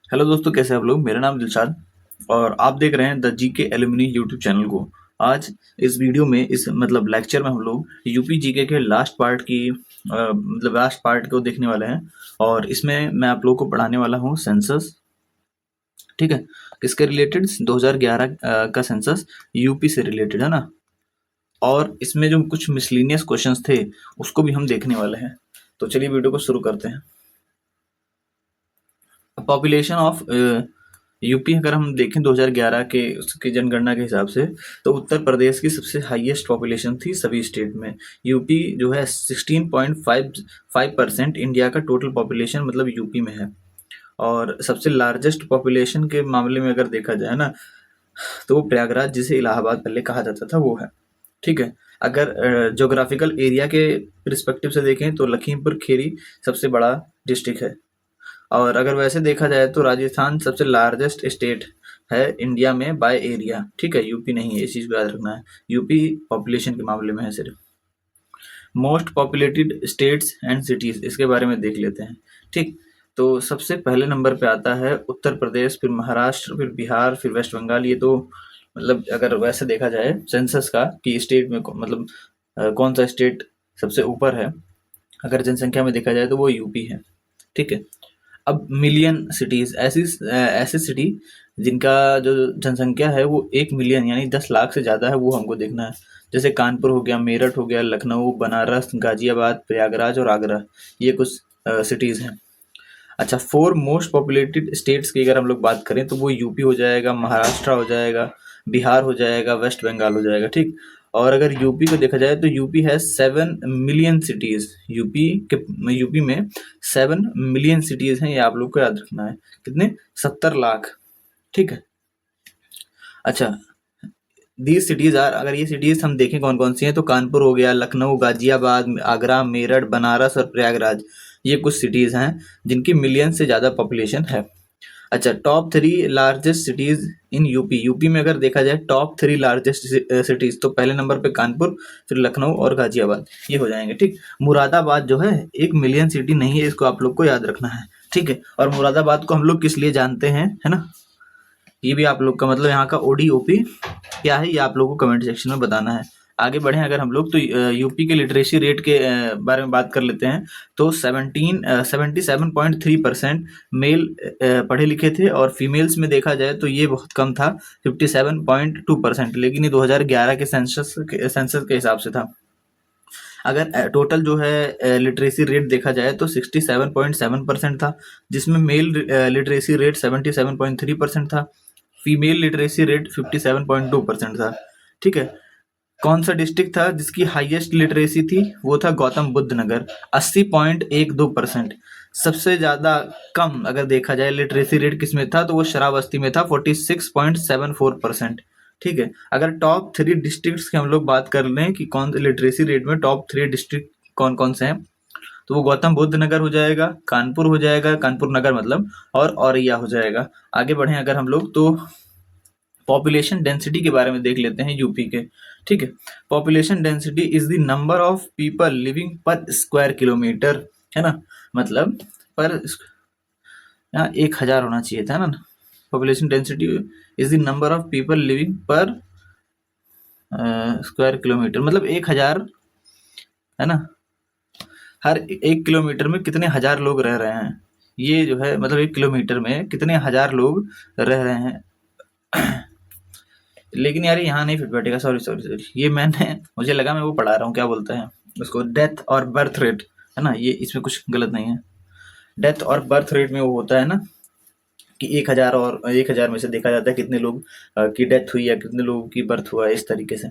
Hello दोस्तों, कैसे हैं आप लोग। मेरा नाम दिलशाद और आप देख रहे हैं the GK alumni YouTube channel को। आज इस वीडियो में इस लेक्चर में हम लोग यूपी जीके के लास्ट पार्ट को देखने वाले हैं। और इसमें मैं आप लोगों को पढ़ाने वाला हूँ सेंसस। ठीक है, किसके रिलेटेड? 2011 का सेंसस यूपी से रिलेटेड है ना। और इसमें जो कुछ मिसलिनियस क्वेश्चंस थे उसको भी हम देखने वाले हैं। तो चलिए वीडियो को शुरू करते हैं। पॉपुलेशन ऑफ यूपी अगर हम देखें 2011 के उसकी जनगणना के हिसाब से, तो उत्तर प्रदेश की सबसे हाईएस्ट पॉपुलेशन थी सभी स्टेट में। यूपी जो है 16.55% इंडिया का टोटल पॉपुलेशन मतलब यूपी में है। और सबसे लार्जेस्ट पॉपुलेशन के मामले में अगर देखा जाए ना, तो वो प्रयागराज, जिसे इलाहाबाद पहले कहा जाता था, वो है। ठीक है, अगर ज्योग्राफिकल एरिया के रिस्पेक्टिव से देखें तो लखीमपुर खीरी सबसे बड़ा डिस्ट्रिक्ट है। और अगर वैसे देखा जाए तो राजस्थान सबसे लार्जेस्ट स्टेट है इंडिया में बाय एरिया। ठीक है, यूपी नहीं है, इस चीज को याद रखना है। यूपी पॉपुलेशन के मामले में है सिर्फ। Most populated states and cities, इसके बारे में देख लेते हैं। ठीक, तो सबसे पहले नंबर पे आता है उत्तर प्रदेश, फिर महाराष्ट्र, फिर बिहार, फिर वेस्ट बंगाल। ये तो अगर वैसे देखा जाए सेंसस का कि स्टेट में कौन सा स्टेट सबसे ऊपर है, अगर जनसंख्या में देखा जाए तो वो यूपी है। ठीक है, अब मिलियन सिटीज, ऐसी सिटी जिनका जो जनसंख्या है वो 1 मिलियन यानी 10 लाख से ज़्यादा है, वो हमको देखना है। जैसे कानपुर हो गया, मेरठ हो गया, लखनऊ, बनारस, गाजियाबाद, प्रयागराज और आगरा, ये कुछ सिटीज़ हैं। अच्छा, 4 मोस्ट पॉपुलेटेड स्टेट्स की अगर हम लोग बात करें तो वो यूपी हो जाएगा, महाराष्ट्र हो जाएगा, बिहार हो जाएगा, वेस्ट बंगाल हो जाएगा। ठीक, और अगर यूपी को देखा जाए तो यूपी है 7 मिलियन सिटीज। यूपी में 7 मिलियन सिटीज हैं, ये आप लोग को याद रखना है। कितने? 70 लाख। ठीक है, अच्छा, दीज सिटीज आर, अगर ये सिटीज हम देखें कौन कौन सी हैं, तो कानपुर हो गया, लखनऊ, गाजियाबाद, आगरा, मेरठ, बनारस और प्रयागराज, ये कुछ सिटीज हैं जिनकी मिलियन से ज़्यादा पॉपुलेशन है। अच्छा, top 3 largest cities in UP. UP में अगर देखा जाए टॉप 3 लार्जेस्ट सिटीज, तो पहले नंबर पे कानपुर, फिर लखनऊ और गाजियाबाद, ये हो जाएंगे। ठीक, मुरादाबाद जो है 1 मिलियन सिटी नहीं है, इसको आप लोग को याद रखना है। ठीक है, और मुरादाबाद को हम लोग किस लिए जानते हैं, है ना, ये भी आप लोग का यहाँ का ओडीओपी क्या है, ये आप लोग को कमेंट सेक्शन में बताना है। आगे बढ़े अगर हम लोग तो यूपी के लिटरेसी रेट के बारे में बात कर लेते हैं। तो 77.3% मेल पढ़े लिखे थे, और फीमेल्स में देखा जाए तो ये बहुत कम था, 57.2%। लेकिन ये 2011 के सेंसस के हिसाब से था। अगर टोटल जो है लिटरेसी रेट देखा जाए तो 67.7% था, जिसमें मेल लिटरेसी रेट 77.3% था, फीमेल लिटरेसी रेट 57.2% था। ठीक है, कौन सा डिस्ट्रिक्ट था जिसकी हाईएस्ट लिटरेसी थी? वो था गौतम बुद्ध नगर, 80.12%। सबसे ज्यादा कम अगर देखा जाए लिटरेसी रेट किसमें था, तो वो श्रावस्ती में था, 46.74%। ठीक है, अगर टॉप 3 डिस्ट्रिक्ट्स की हम लोग बात कर लें कि कौन लिटरेसी रेट में टॉप 3 डिस्ट्रिक्ट कौन कौन से हैं, तो वो गौतम बुद्ध नगर हो जाएगा, कानपुर हो जाएगा, कानपुर नगर मतलब, और औरैया हो जाएगा। आगे बढ़े अगर हम लोग तो पॉपुलेशन डेंसिटी के बारे में देख लेते हैं यूपी के। ठीक है, population density is the number of people living पर स्क्वायर किलोमीटर, है ना, मतलब पर यहाँ 1000 होना चाहिए था ना। Population density is the number of people living पर स्क्वायर किलोमीटर, मतलब 1000, है ना। हर 1 किलोमीटर में कितने हजार लोग रह रहे हैं, ये जो है 1 किलोमीटर में कितने हजार लोग रह रहे हैं। लेकिन यार यहाँ नहीं फिट बैठेगा, सॉरी सॉरी सॉरी, ये मुझे लगा मैं वो पढ़ा रहा हूँ, क्या बोलते हैं उसको, डेथ और बर्थ रेट, है ना। ये इसमें कुछ गलत नहीं है। डेथ और बर्थ रेट में वो होता है ना कि 1000 और 1000 में से देखा जाता है कितने लोग की डेथ हुई या कितने लोगों की बर्थ हुआ है, इस तरीके से।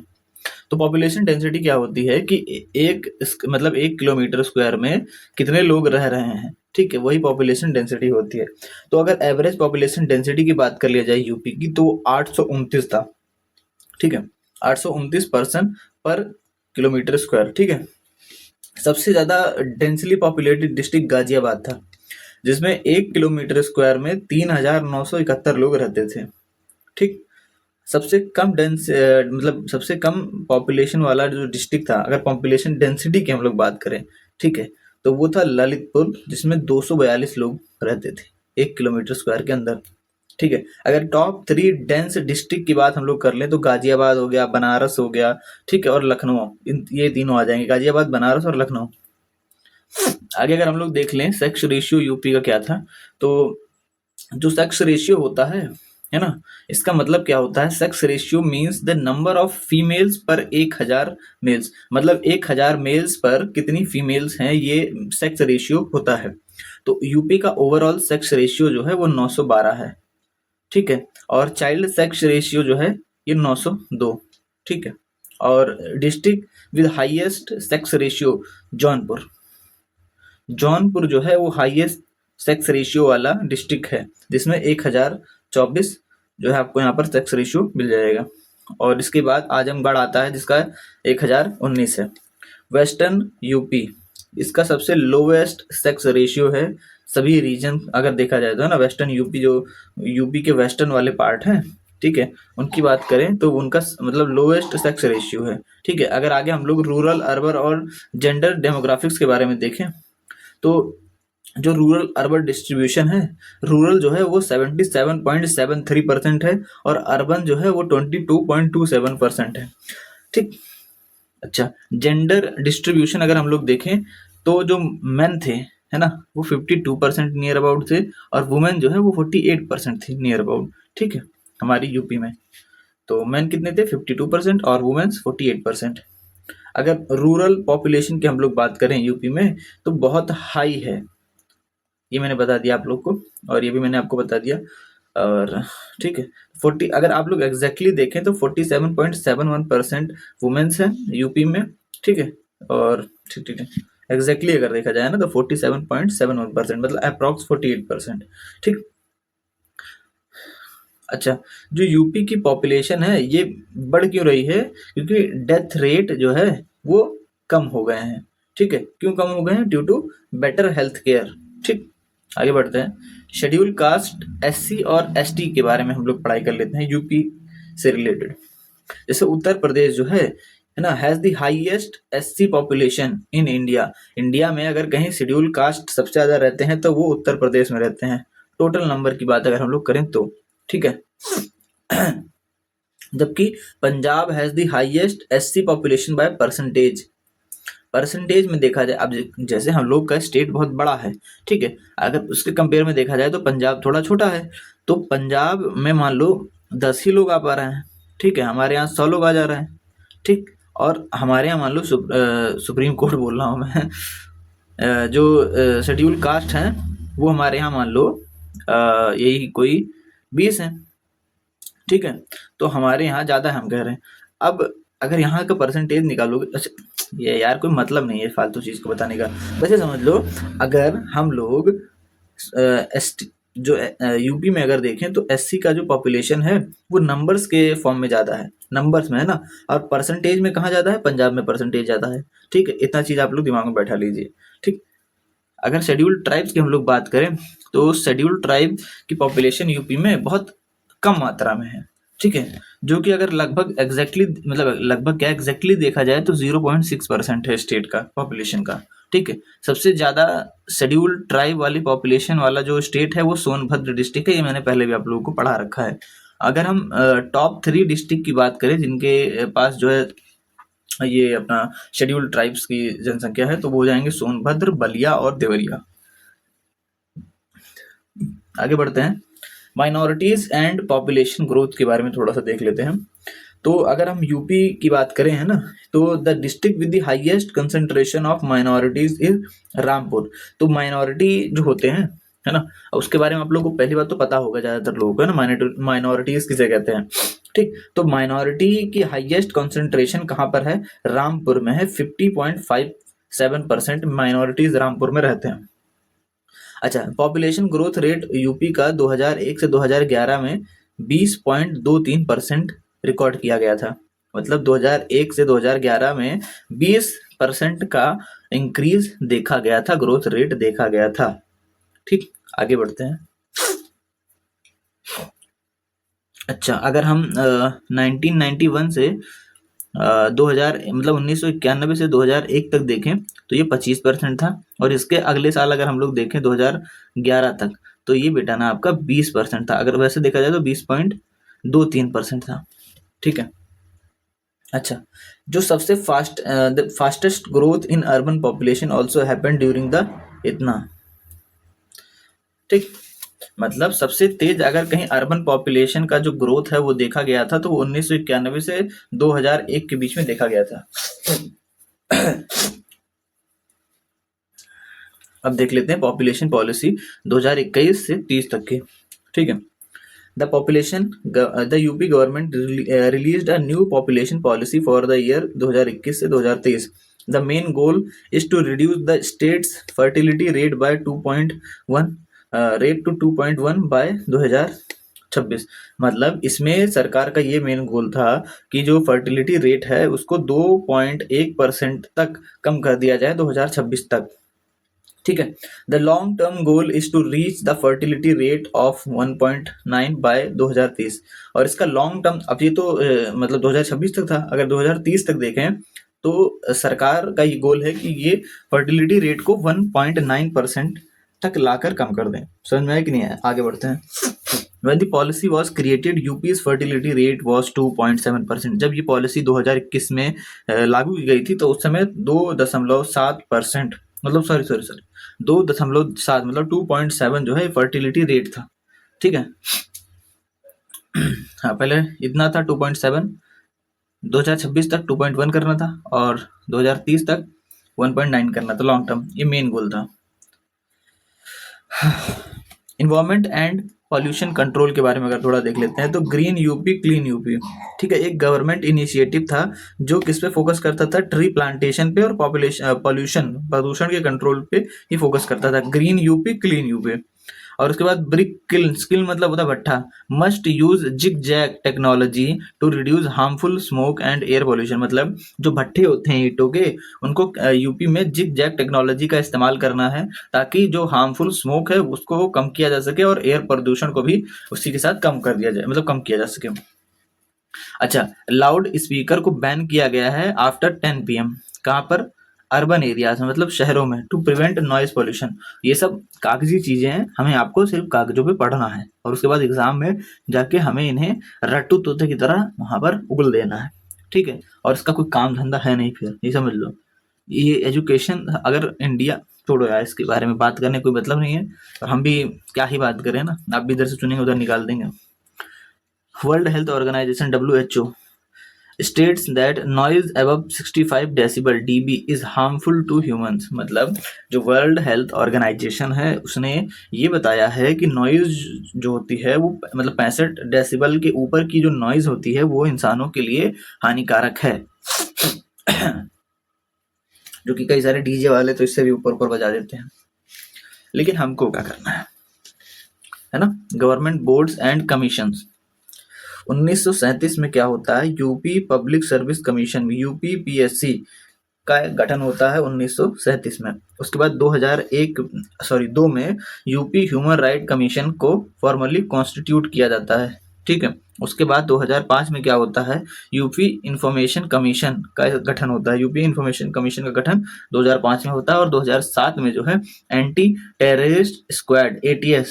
तो पॉपुलेशन डेंसिटी क्या होती है कि 1 किलोमीटर स्क्वायर में कितने लोग रह रहे हैं। ठीक है, वही पॉपुलेशन डेंसिटी होती है। तो अगर एवरेज पॉपुलेशन डेंसिटी की बात कर लिया जाए यूपी की, तो 829 था। ठीक है, 829 पर्सन पर किलोमीटर स्क्वायर। ठीक है, सबसे ज्यादा डेंसली पॉपुलेटेड डिस्ट्रिक्ट गाजियाबाद था, जिसमें 1 किलोमीटर स्क्वायर में 3971 लोग रहते थे। ठीक, सबसे कम सबसे कम पॉपुलेशन वाला जो डिस्ट्रिक्ट था, अगर पॉपुलेशन डेंसिटी की हम लोग बात करें, ठीक है, तो वो था ललितपुर, जिसमें 242 लोग रहते थे। 1 किलोमीटर स्क्वायर के अंदर। ठीक है, अगर टॉप 3 डेंस डिस्ट्रिक्ट की बात हम लोग कर लें तो गाजियाबाद हो गया, बनारस हो गया, ठीक है, और लखनऊ, ये तीनों आ जाएंगे, गाजियाबाद, बनारस और लखनऊ। आगे अगर हम लोग देख लें सेक्स रेशियो यूपी का क्या था, तो जो सेक्स रेशियो होता है ना, इसका मतलब क्या होता है, sex ratio means the number of females पर 1000 मेल्स, मतलब 1000 मेल्स पर कितनी फीमेल्स हैं, ये सेक्स रेशियो होता है। तो यूपी का ओवरऑल सेक्स रेशियो जो है वो 912 है, ठीक है, और चाइल्ड सेक्स रेशियो जो है ये 902, ठीक है, और district with highest sex ratio Jaunpur, Jaunpur जो है वो हाईएस्ट सेक्स रेशियो वाला डिस्ट्रिक्ट है, जिसमें 1024 जो है आपको यहाँ पर सेक्स रेशियो मिल जाएगा। और इसके बाद आजमगढ़ आता है जिसका 1019 है। वेस्टर्न यूपी, इसका सबसे लोवेस्ट सेक्स रेशियो है सभी रीजन अगर देखा जाए तो, है ना, वेस्टर्न यूपी जो यूपी के वेस्टर्न वाले पार्ट हैं, ठीक है, उनकी बात करें तो उनका मतलब लोवेस्ट सेक्स रेशियो है, ठीक है। अगर आगे हम लोग रूरल, अर्बन और जेंडर डेमोग्राफिक्स के बारे में देखें तो जो रूरल अर्बन डिस्ट्रीब्यूशन है, रूरल जो है वो 77.73% है और अर्बन जो है वो 22.27% है, ठीक। अच्छा, जेंडर डिस्ट्रीब्यूशन अगर हम लोग देखें तो जो मेन थे, है ना, वो 52% नियर अबाउट थे और वुमेन जो है वो 48% थी नियर अबाउट, ठीक है, हमारी यूपी में। तो मेन कितने थे, 52% और वुमेन्स 48%। अगर रूरल पॉपुलेशन की हम लोग बात करें यूपी में तो बहुत हाई है, ये मैंने बता दिया आप लोग को और ये भी मैंने आपको बता दिया, और ठीक है 40, अगर आप लोग एग्जैक्टली देखें तो 47.71% वुमेन्स हैं यूपी में, ठीक है, और ठीक ठीक है एग्जैक्टली अगर देखा जाए ना तो 47.71%, मतलब अप्रॉक्स 48%, ठीक। अच्छा, जो यूपी की पॉपुलेशन है ये बढ़ क्यों रही है, क्योंकि डेथ रेट जो है वो कम हो गए हैं, ठीक है, क्यों कम हो गए हैं, due to better health care, ठीक। आगे बढ़ते हैं, शेड्यूल कास्ट, एससी और एसटी के बारे में हम लोग पढ़ाई कर लेते हैं यूपी से रिलेटेड। जैसे उत्तर प्रदेश जो है ना, has the highest SC population in India, India में अगर कहीं शेड्यूल कास्ट सबसे ज्यादा रहते हैं तो वो उत्तर प्रदेश में रहते हैं, टोटल नंबर की बात अगर हम लोग करें तो, ठीक है। जबकि Punjab has the highest SC population by percentage, percentage में देखा जाए, अब जैसे हम लोग का स्टेट बहुत बड़ा है, ठीक है, अगर उसके कंपेयर में देखा जाए तो पंजाब थोड़ा छोटा है, तो पंजाब में मान लो 10 ही लोग आ पा रहे हैं, ठीक है, हमारे यहाँ 100 लोग आ जा रहे हैं, ठीक। और हमारे यहाँ मान लो सुप्रीम कोर्ट बोल रहा हूँ मैं, जो शेड्यूल कास्ट हैं वो हमारे यहाँ मान लो यही कोई 20 हैं, ठीक है, तो हमारे यहाँ ज़्यादा है हम कह रहे हैं। अब अगर यहाँ का परसेंटेज निकालोगे, अच्छा ये यार कोई मतलब नहीं है फालतू चीज़ को बताने का, वैसे समझ लो अगर हम लोग जो यूपी में अगर देखें तो एससी का जो पॉपुलेशन है वो नंबर्स के फॉर्म में ज़्यादा है, नंबर्स में, है ना, और परसेंटेज में कहाँ ज़्यादा है, पंजाब में परसेंटेज ज़्यादा है, ठीक है, इतना चीज़ आप लोग दिमाग में बैठा लीजिए, ठीक। अगर शेड्यूल्ड ट्राइब्स की हम लोग बात करें तो शेड्यूल्ड ट्राइब की पॉपुलेशन यूपी में बहुत कम मात्रा में है, ठीक है, जो कि अगर लगभग एग्जैक्टली मतलब लगभग क्या एग्जैक्टली देखा जाए तो 0.6% है स्टेट का पॉपुलेशन का, ठीक है। सबसे ज़्यादा शेड्यूल्ड ट्राइब वाली पॉपुलेशन वाला जो स्टेट है वो सोनभद्र डिस्ट्रिक्ट है, ये मैंने पहले भी आप लोगों को पढ़ा रखा है। अगर हम टॉप 3 डिस्ट्रिक्ट की बात करें जिनके पास जो है ये अपना शेड्यूल्ड ट्राइब्स की जनसंख्या है तो वो हो जाएंगे सोनभद्र, बलिया और देवरिया। आगे बढ़ते हैं, माइनॉरिटीज एंड पॉपुलेशन ग्रोथ के बारे में थोड़ा सा देख लेते हैं। तो अगर हम यूपी की बात करें, है ना, तो the district with the highest concentration of minorities is Rampur. तो माइनॉरिटी जो होते हैं, है ना, उसके बारे में आप लोगों को पहली बात तो पता होगा ज्यादातर लोगों को, है ना, माइनॉरिटीज किसे कहते हैं, ठीक। तो माइनॉरिटी की हाईएस्ट कंसंट्रेशन कहाँ पर है, रामपुर में है, 50.57% माइनॉरिटीज रामपुर में रहते हैं। अच्छा, पॉपुलेशन ग्रोथ रेट यूपी का 2001 से 2011 में 20.23% रिकॉर्ड किया गया था, मतलब 2001 से 2011 में 20% का इंक्रीज देखा गया था, ग्रोथ रेट देखा गया था, ठीक। आगे बढ़ते हैं। अच्छा, अगर हम 1991 से 2000 मतलब 1991 से 2001 तक देखें तो ये 25% था, और इसके अगले साल अगर हम लोग देखें 2011 तक तो ये बेटा ना आपका 20% था, अगर वैसे देखा जाए तो 20.23% था। ठीक है। अच्छा, जो सबसे the fastest growth in urban population also happen during the इतना। ठीक, मतलब सबसे तेज अगर कहीं अर्बन पॉपुलेशन का जो ग्रोथ है वो देखा गया था तो वो 1991 से 2001 के बीच में देखा गया था। अब देख लेते हैं पॉपुलेशन पॉलिसी 2021 से 30 तक की। ठीक है। The UP government released a new population policy for the year 2021 से 2023। The main goal is to reduce the state's fertility rate by 2.1 rate to 2.1 by 2026। मतलब इसमें सरकार का ये मेन गोल था कि जो फर्टिलिटी रेट है उसको 2.1% तक कम कर दिया जाए 2026 तक। ठीक है। The long term goal is to reach the fertility rate of 1.9 by 2030। और इसका लॉन्ग टर्म, अब ये तो मतलब 2026 तक था, अगर 2030 तक देखें तो सरकार का ये गोल है कि ये फर्टिलिटी रेट को 1.9% तक लाकर कम कर दें। समझ में आया कि नहीं आया? आगे बढ़ते हैं। When the policy was created, UP's fertility rate was 2.7%। जब ये पॉलिसी 2021 में लागू की गई थी तो उस समय 2.7%, मतलब सॉरी 2.7 मतलब 2.7 जो है फर्टिलिटी रेट था। ठीक है। हाँ, पहले इतना था 2.7, 2026 तक 2.1 करना था और 2030 तक 1.9 करना था। लॉन्ग टर्म ये मेन गोल था। इन्वायरमेंट एंड पॉल्यूशन कंट्रोल के बारे में अगर थोड़ा देख लेते हैं तो ग्रीन यूपी क्लीन यूपी, ठीक है, एक गवर्नमेंट इनिशिएटिव था जो किस पे फोकस करता था? ट्री प्लांटेशन पे और पॉल्यूशन प्रदूषण के कंट्रोल पे ही फोकस करता था। Green UP clean UP. और उसके बाद ब्रिक किल्न, स्किल मतलब होता है भट्ठा, must use zig zag technology to reduce harmful smoke and air pollution. मतलब जो भट्ठे होते हैं ईंटों के, उनको यूपी में जिग जैग टेक्नोलॉजी का इस्तेमाल करना है ताकि जो हार्मफुल स्मोक है उसको कम किया जा सके और एयर प्रदूषण को भी उसी के साथ कम कर दिया जाए, मतलब कम किया जा सके। अच्छा, लाउड स्पीकर को बैन किया गया है आफ्टर 10 PM। कहाँ पर? अर्बन एरियाज में, मतलब शहरों में, टू प्रिवेंट नॉइज पॉल्यूशन। ये सब कागजी चीजें हैं, हमें आपको सिर्फ कागजों पे पढ़ना है और उसके बाद एग्जाम में जाके हमें इन्हें रट्टू तोते की तरह वहां पर उगल देना है। ठीक है। और इसका कोई काम धंधा है नहीं, फिर ये समझ लो। ये एजुकेशन, अगर इंडिया, छोड़ो यार इसके बारे में बात करने कोई मतलब नहीं है, और हम भी क्या ही बात करें ना, आप भी इधर से चुनेंगे उधर निकाल देंगे। World Health Organization WHO states that noise above 65 decibel dB is harmful to humans। मतलब जो वर्ल्ड हेल्थ ऑर्गेनाइजेशन है उसने ये बताया है कि नॉइज जो होती है वो मतलब 65 डेसिबल के ऊपर की जो नॉइज होती है वो इंसानों के लिए हानिकारक है। जो कि कई सारे डीजे वाले तो इससे भी ऊपर ऊपर बजा देते हैं, लेकिन हमको क्या करना है ना? Government boards and commissions. 1937 में क्या होता है? UP public service commission, UPPSC का गठन होता है 1937 में। उसके बाद 2 में यूपी ह्यूमन राइट कमीशन को फॉर्मली कॉन्स्टिट्यूट किया जाता है। ठीक है। उसके बाद 2005 में क्या होता है? यूपी इंफॉर्मेशन कमीशन का गठन होता है। यूपी इंफॉर्मेशन कमीशन का गठन 2005 में होता है और 2007 में जो है एंटी टेररिस्ट स्क्वाड ATS,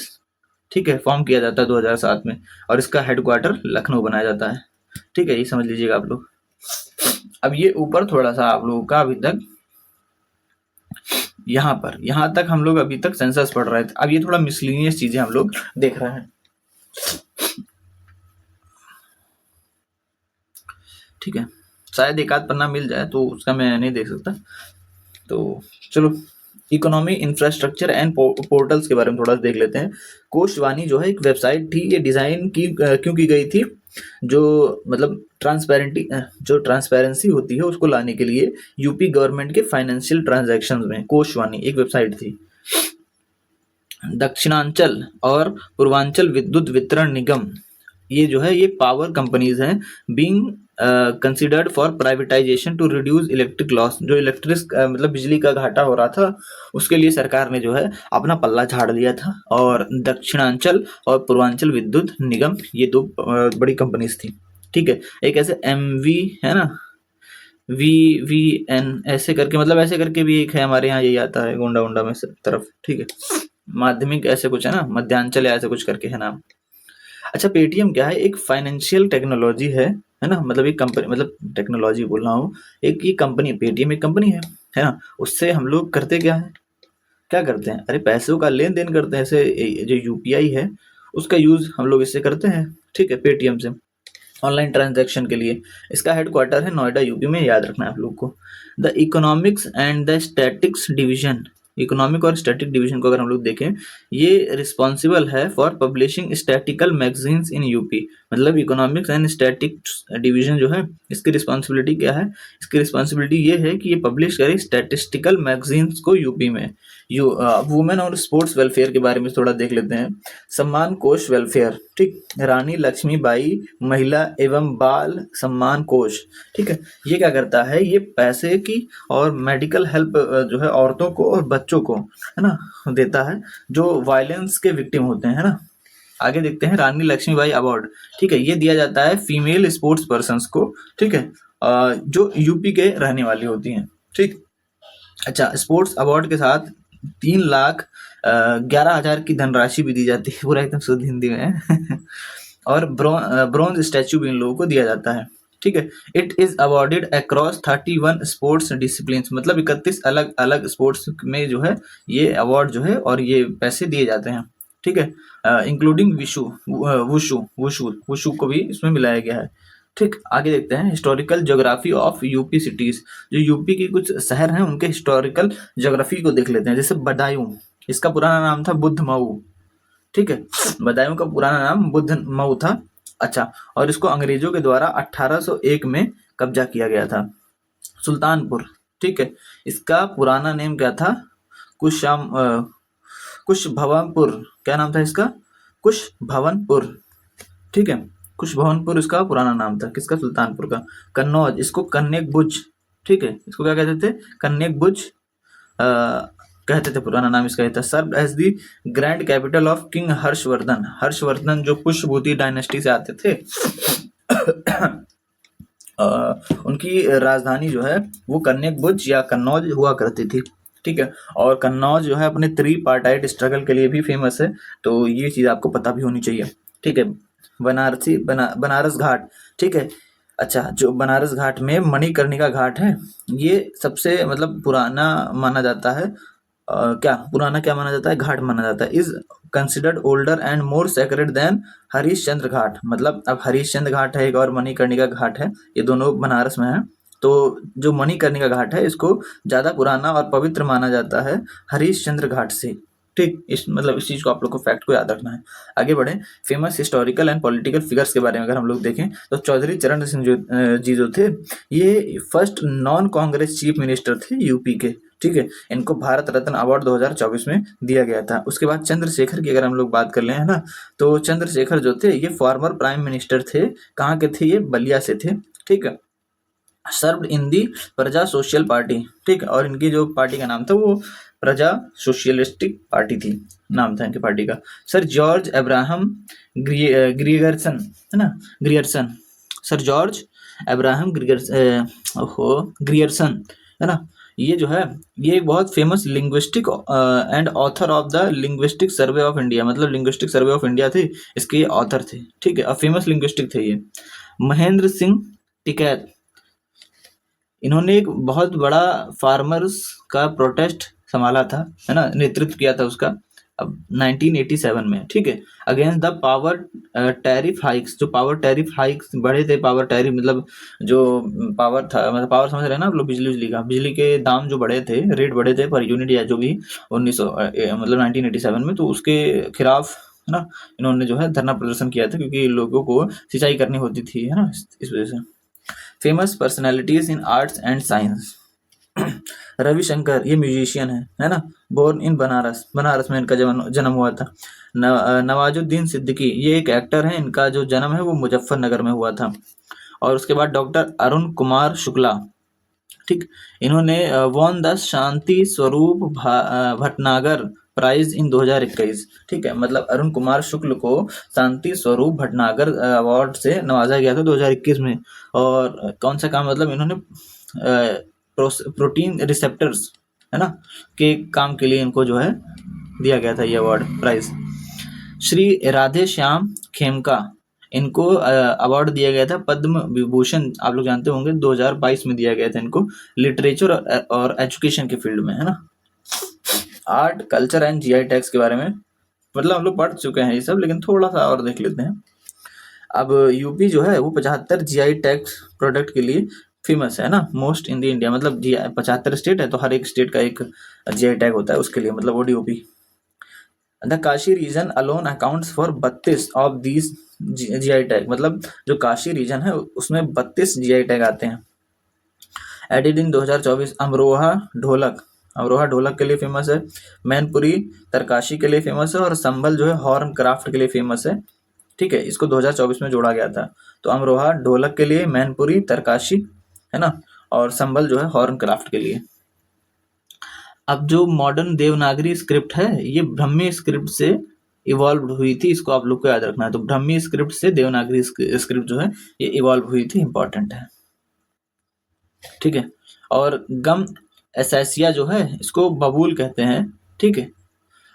ठीक है, फॉर्म किया जाता है 2007 में और इसका हेडक्वार्टर लखनऊ बनाया जाता है। ठीक है, ये समझ लीजिएगा आप लोग। अब ये ऊपर थोड़ा सा आप लोगों का अभी तक यहाँ तक हम लोग अभी तक सेंसस पढ़ रहे थे। अब ये थोड़ा मिसलिनियस चीजें हम लोग देख रहे हैं। ठीक है, शायद एक आध पन्ना मिल जाए तो उसका मैं नहीं देख सकता। तो चलो, इकोनॉमी इंफ्रास्ट्रक्चर एंड पोर्टल्स के बारे में थोड़ा देख लेते हैं। कोशवाणी जो है एक वेबसाइट थी, ये डिजाइन क्यों की गई थी? जो मतलब ट्रांसपेरेंसी होती है उसको लाने के लिए यूपी गवर्नमेंट के फाइनेंशियल ट्रांजैक्शंस में कोशवाणी एक वेबसाइट थी। दक्षिणांचल और पूर्वांचल विद्युत वितरण निगम, ये जो है ये पावर कंपनीज हैं, being considered for privatisation to reduce electric loss. जो इलेक्ट्रिक मतलब बिजली का घाटा हो रहा था उसके लिए सरकार ने जो है अपना पल्ला झाड़ दिया था। और दक्षिणांचल और पूर्वांचल विद्युत निगम ये 2 बड़ी कंपनीज थी। ठीक है। एक ऐसे MV है ना, VVN ऐसे करके, मतलब ऐसे करके भी एक है हमारे यहाँ, यही आता है गोंडा में तरफ। ठीक है। माध्यमिक ऐसे कुछ है ना, मध्यांचल या ऐसे कुछ करके है नाम। अच्छा, पेटीएम क्या है? एक फाइनेंशियल टेक्नोलॉजी है ना? मतलब एक कंपनी, मतलब टेक्नोलॉजी बोल रहा हूँ, एक ये कंपनी, पेटीएम एक कंपनी है ना? उससे हम लोग करते क्या करते हैं? अरे पैसों का लेन देन करते हैं। ऐसे जो यूपीआई है उसका यूज हम लोग इससे करते हैं, ठीक है, पेटीएम से ऑनलाइन ट्रांजैक्शन के लिए। इसका हेडक्वार्टर है नोएडा, यूपी में, याद रखना है आप लोग को। The economics and the statics division, economic और स्टैटिक डिवीजन को अगर हम लोग देखें, ये रिस्पॉन्सिबल है for publishing statistical magazines in UP. मतलब इकोनॉमिक्स एंड स्टैटिक्स डिवीजन जो है, इसकी रिस्पॉन्सिबिलिटी क्या है? इसकी रिस्पॉन्सिबिलिटी ये है कि ये पब्लिश करे स्टैटिस्टिकल मैगजीन्स को यूपी में। वुमेन और स्पोर्ट्स वेलफेयर के बारे में थोड़ा देख लेते हैं। सम्मान कोष वेलफेयर, ठीक, रानी लक्ष्मीबाई महिला एवं बाल सम्मान कोष, ठीक है। ये क्या करता है? ये पैसे की और मेडिकल हेल्प जो है औरतों को और बच्चों को, है ना, देता है जो वायलेंस के विक्टिम होते हैं, है ना। आगे देखते हैं, रानी लक्ष्मीबाई अवार्ड, ठीक है, ये दिया जाता है फीमेल स्पोर्ट्स पर्सन्स को, ठीक है, जो यूपी के रहने वाली होती हैं, ठीक। अच्छा, स्पोर्ट्स अवार्ड के साथ 3 लाख 11,000 की धनराशि भी दी जाती है, पूरा एकदम शुद्ध हिंदी में है। और ब्रॉन्ज स्टैचू भी इन लोगों को दिया जाता है, ठीक है। It is awarded across 31 sports discipline, मतलब 31 अलग अलग स्पोर्ट्स में जो है ये अवार्ड जो है और ये पैसे दिए जाते हैं, ठीक है, including Vishu, wushu wushu wushu को भी इसमें मिलाया गया है, ठीक। आगे देखते हैं, historical geography of UP cities. जो यूपी की कुछ शहर हैं उनके हिस्टोरिकल ज्योग्राफी को देख लेते हैं। जैसे बदायूं, इसका पुराना नाम था बुद्ध मऊ, ठीक है, बदायूं का पुराना नाम बुद्ध मऊ था। अच्छा, और इसको अंग्रेजों के द्वारा 1801 में कब्जा किया गया था। सुल्तानपुर, ठीक है, इसका पुराना नेम क्या था? कुशाम कुश भवनपुर, क्या नाम था इसका? कुश भवनपुर, ठीक है, कुश भवनपुर इसका पुराना नाम था, किसका? सुल्तानपुर का। कन्नौज, इसको कन्नेक बुज, ठीक है, इसको क्या कहते थे? कन्नेक बुज कहते थे, पुराना नाम इसका था। Serve as the grand capital of king Harshvardhan, Harshvardhan जो पुष्यभूति डायनेस्टी से आते थे, उनकी राजधानी जो है वो कन्नेक बुज या कन्नौज हुआ करती थी, ठीक है। और कन्नौज जो है अपने 3 पार्टाइट स्ट्रगल के लिए भी फेमस है, तो ये चीज आपको पता भी होनी चाहिए, ठीक है। बनारस घाट, ठीक है। अच्छा, जो बनारस घाट में मणिकर्णिका घाट है, ये सबसे मतलब पुराना माना जाता है। क्या माना जाता है? घाट माना जाता है। Is considered older and more sacred than Harishchandra ghat. मतलब अब हरीशचंद्र घाट है एक और मणिकर्णिका घाट है, ये दोनों बनारस में है। तो जो मणिकर्णिका घाट है इसको ज्यादा पुराना और पवित्र माना जाता है हरीशचंद्र घाट से, ठीक। इस चीज को आप लोग को फैक्ट को याद रखना है। आगे बढ़े, famous historical and political figures के बारे में अगर हम लोग देखें तो चौधरी चरण सिंह जी जो थे, ये first non Congress chief minister थे यूपी के, ठीक है। इनको भारत रत्न अवार्ड 2024 में दिया गया था। उसके बाद चंद्रशेखर की अगर हम लोग बात कर ले, है ना, तो चंद्रशेखर जो थे ये फॉर्मर प्राइम मिनिस्टर थे। कहाँ के थे? ये बलिया से थे, ठीक है। सर्व्ड इन दी प्रजा सोशल पार्टी, ठीक है, और इनकी जो पार्टी का नाम था वो प्रजा सोशलिस्टिक पार्टी थी, नाम था इनकी पार्टी का। सर जॉर्ज अब्राहम ग्रियर्सन, है ना, Grierson, sir George Abraham Grierson, है ना, ये जो है ये एक बहुत famous linguistic and author of the linguistic survey of India, मतलब लिंग्विस्टिक सर्वे ऑफ इंडिया थे, इसके ऑथर थे, ठीक है, और फेमस लिंग्विस्टिक थे ये। महेंद्र सिंह टिकैत, इन्होंने एक बहुत बड़ा फार्मर्स का प्रोटेस्ट संभाला था, है ना, नेतृत्व किया था उसका, अब 1987 में, ठीक है, against the power tariff hikes. जो पावर टैरिफ हाइक्स बढ़े थे, पावर टैरिफ मतलब जो पावर था, मतलब पावर समझ रहे हैं ना आप लोग, बिजली का, बिजली के दाम जो बढ़े थे, रेट बढ़े थे पर यूनिट या जो भी 1900 मतलब 1987 में, तो उसके खिलाफ, है ना, इन्होंने जो है धरना प्रदर्शन किया था, क्योंकि लोगों को सिंचाई करनी होती थी, है ना, इस वजह से। Famous personalities in arts and science. Ravishankar, ये म्यूजिशियन है ना, बोर्न इन बनारस, बनारस में इनका जन्म हुआ था। नवाजुद्दीन सिद्दीकी, ये एक एक्टर है, इनका जो जन्म है वो मुजफ्फरनगर में हुआ था। और उसके बाद डॉक्टर अरुण कुमार शुक्ला, ठीक, इन्होंने won the Shanti Swarup Bhatnagar prize in 2021, ठीक है, मतलब अरुण कुमार शुक्ल को शांति स्वरूप भटनागर अवार्ड से नवाजा गया था 2021 में। और कौन सा काम, मतलब इन्होंने प्रोटीन रिसेप्टर्स, है ना, के काम के लिए इनको जो है दिया गया था ये अवार्ड प्राइज। श्री राधे श्याम खेमका, इनको अवार्ड दिया गया था पद्म विभूषण, आप लोग जानते होंगे 2022 में दिया गया था इनको, लिटरेचर और एजुकेशन के फील्ड में, है ना। Art culture and GI tags के बारे में मतलब हम लोग पढ़ चुके हैं ये सब, लेकिन थोड़ा सा और देख लेते हैं। अब यूपी जो है वो 75 जीआई टैग्स प्रोडक्ट के लिए फेमस है ना, मोस्ट इन द इंडिया, मतलब जी 75 स्टेट है तो हर एक स्टेट का एक जीआई टैग होता है उसके लिए, मतलब ODOP. The Kashi region alone accounts for 32 of these GI tag, मतलब जो काशी रीजन है उसमें 32 जीआई टैग आते हैं। एडिड इन 2024 अमरोहा ढोलक, अमरोहा ढोलक के लिए फेमस है, मैनपुरी तरकाशी के लिए फेमस है, और संभल जो है हॉर्न क्राफ्ट के लिए फेमस है। ठीक है, इसको 2024 में जोड़ा गया था। तो अमरोहा ढोलक के लिए, मैनपुरी तरकाशी, है ना, और संभल जो है हॉर्न क्राफ्ट के लिए। अब जो मॉडर्न देवनागरी स्क्रिप्ट है ये ब्राह्मी स्क्रिप्ट से इवॉल्व हुई थी, इसको आप लोग को याद रखना है। तो ब्राह्मी स्क्रिप्ट से देवनागरी स्क्रिप्ट जो है ये इवॉल्व हुई थी, इंपॉर्टेंट है। ठीक है, और गम एसेसिया जो है इसको बबूल कहते हैं। ठीक है,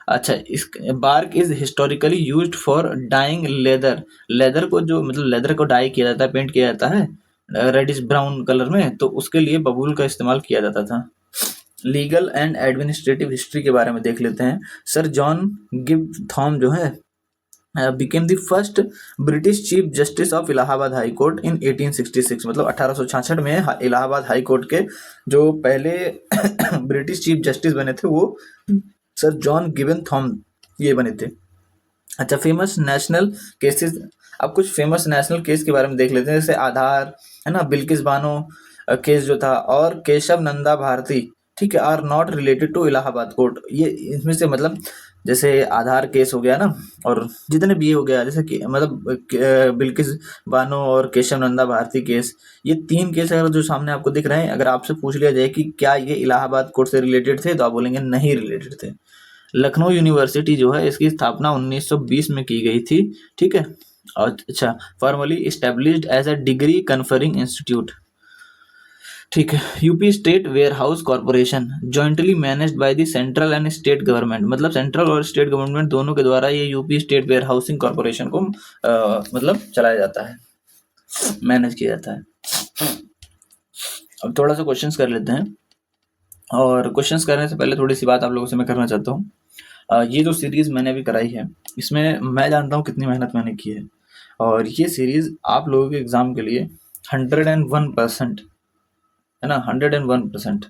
अच्छा, इस bark is historically used for dyeing leather, leather को जो मतलब लेदर को डाई किया जाता है, पेंट किया जाता है रेडिश ब्राउन कलर में, तो उसके लिए बबूल का इस्तेमाल किया जाता था। लीगल एंड एडमिनिस्ट्रेटिव हिस्ट्री के बारे में देख लेते हैं। सर जॉन गिब थॉम जो है became the first British chief justice of Allahabad high court in 1866, मतलब 1866 में इलाहाबाद हाई कोर्ट के जो पहले ब्रिटिश चीफ जस्टिस बने थे वो सर जॉन गिबन थॉम ये बने थे। अच्छा, फेमस नेशनल केसेस, अब कुछ फेमस नेशनल केस के बारे में देख लेते हैं, जैसे आधार, है ना, बिल्किस बानो केस जो था, और केशव नंदा भारती, ठीक है, are not related to Allahabad court. ये इसमें से मतलब जैसे आधार केस हो गया ना, और जितने भी हो गया, जैसे कि मतलब बिल्किस बानो और केशव नंदा भारती केस, ये 3 केस अगर जो सामने आपको दिख रहे हैं, अगर आपसे पूछ लिया जाए कि क्या ये इलाहाबाद कोर्ट से रिलेटेड थे, तो आप बोलेंगे नहीं रिलेटेड थे। लखनऊ यूनिवर्सिटी जो है इसकी स्थापना 1920 में की गई थी। ठीक है, और अच्छा, formally established as a degree conferring institute. ठीक है, UP state warehouse corporation jointly managed by the central and state government, मतलब सेंट्रल और स्टेट गवर्नमेंट दोनों के द्वारा ये यूपी स्टेट वेयरहाउसिंग कॉर्पोरेशन को मतलब चलाया जाता है, मैनेज किया जाता है। अब थोड़ा सा क्वेश्चंस कर लेते हैं, और क्वेश्चंस करने से पहले थोड़ी सी बात आप लोगों से मैं करना चाहता हूँ। ये जो सीरीज मैंने अभी कराई है इसमें मैं जानता हूँ कितनी मेहनत मैंने की है, और ये सीरीज आप लोगों के एग्जाम के लिए 101%, है ना, 101%।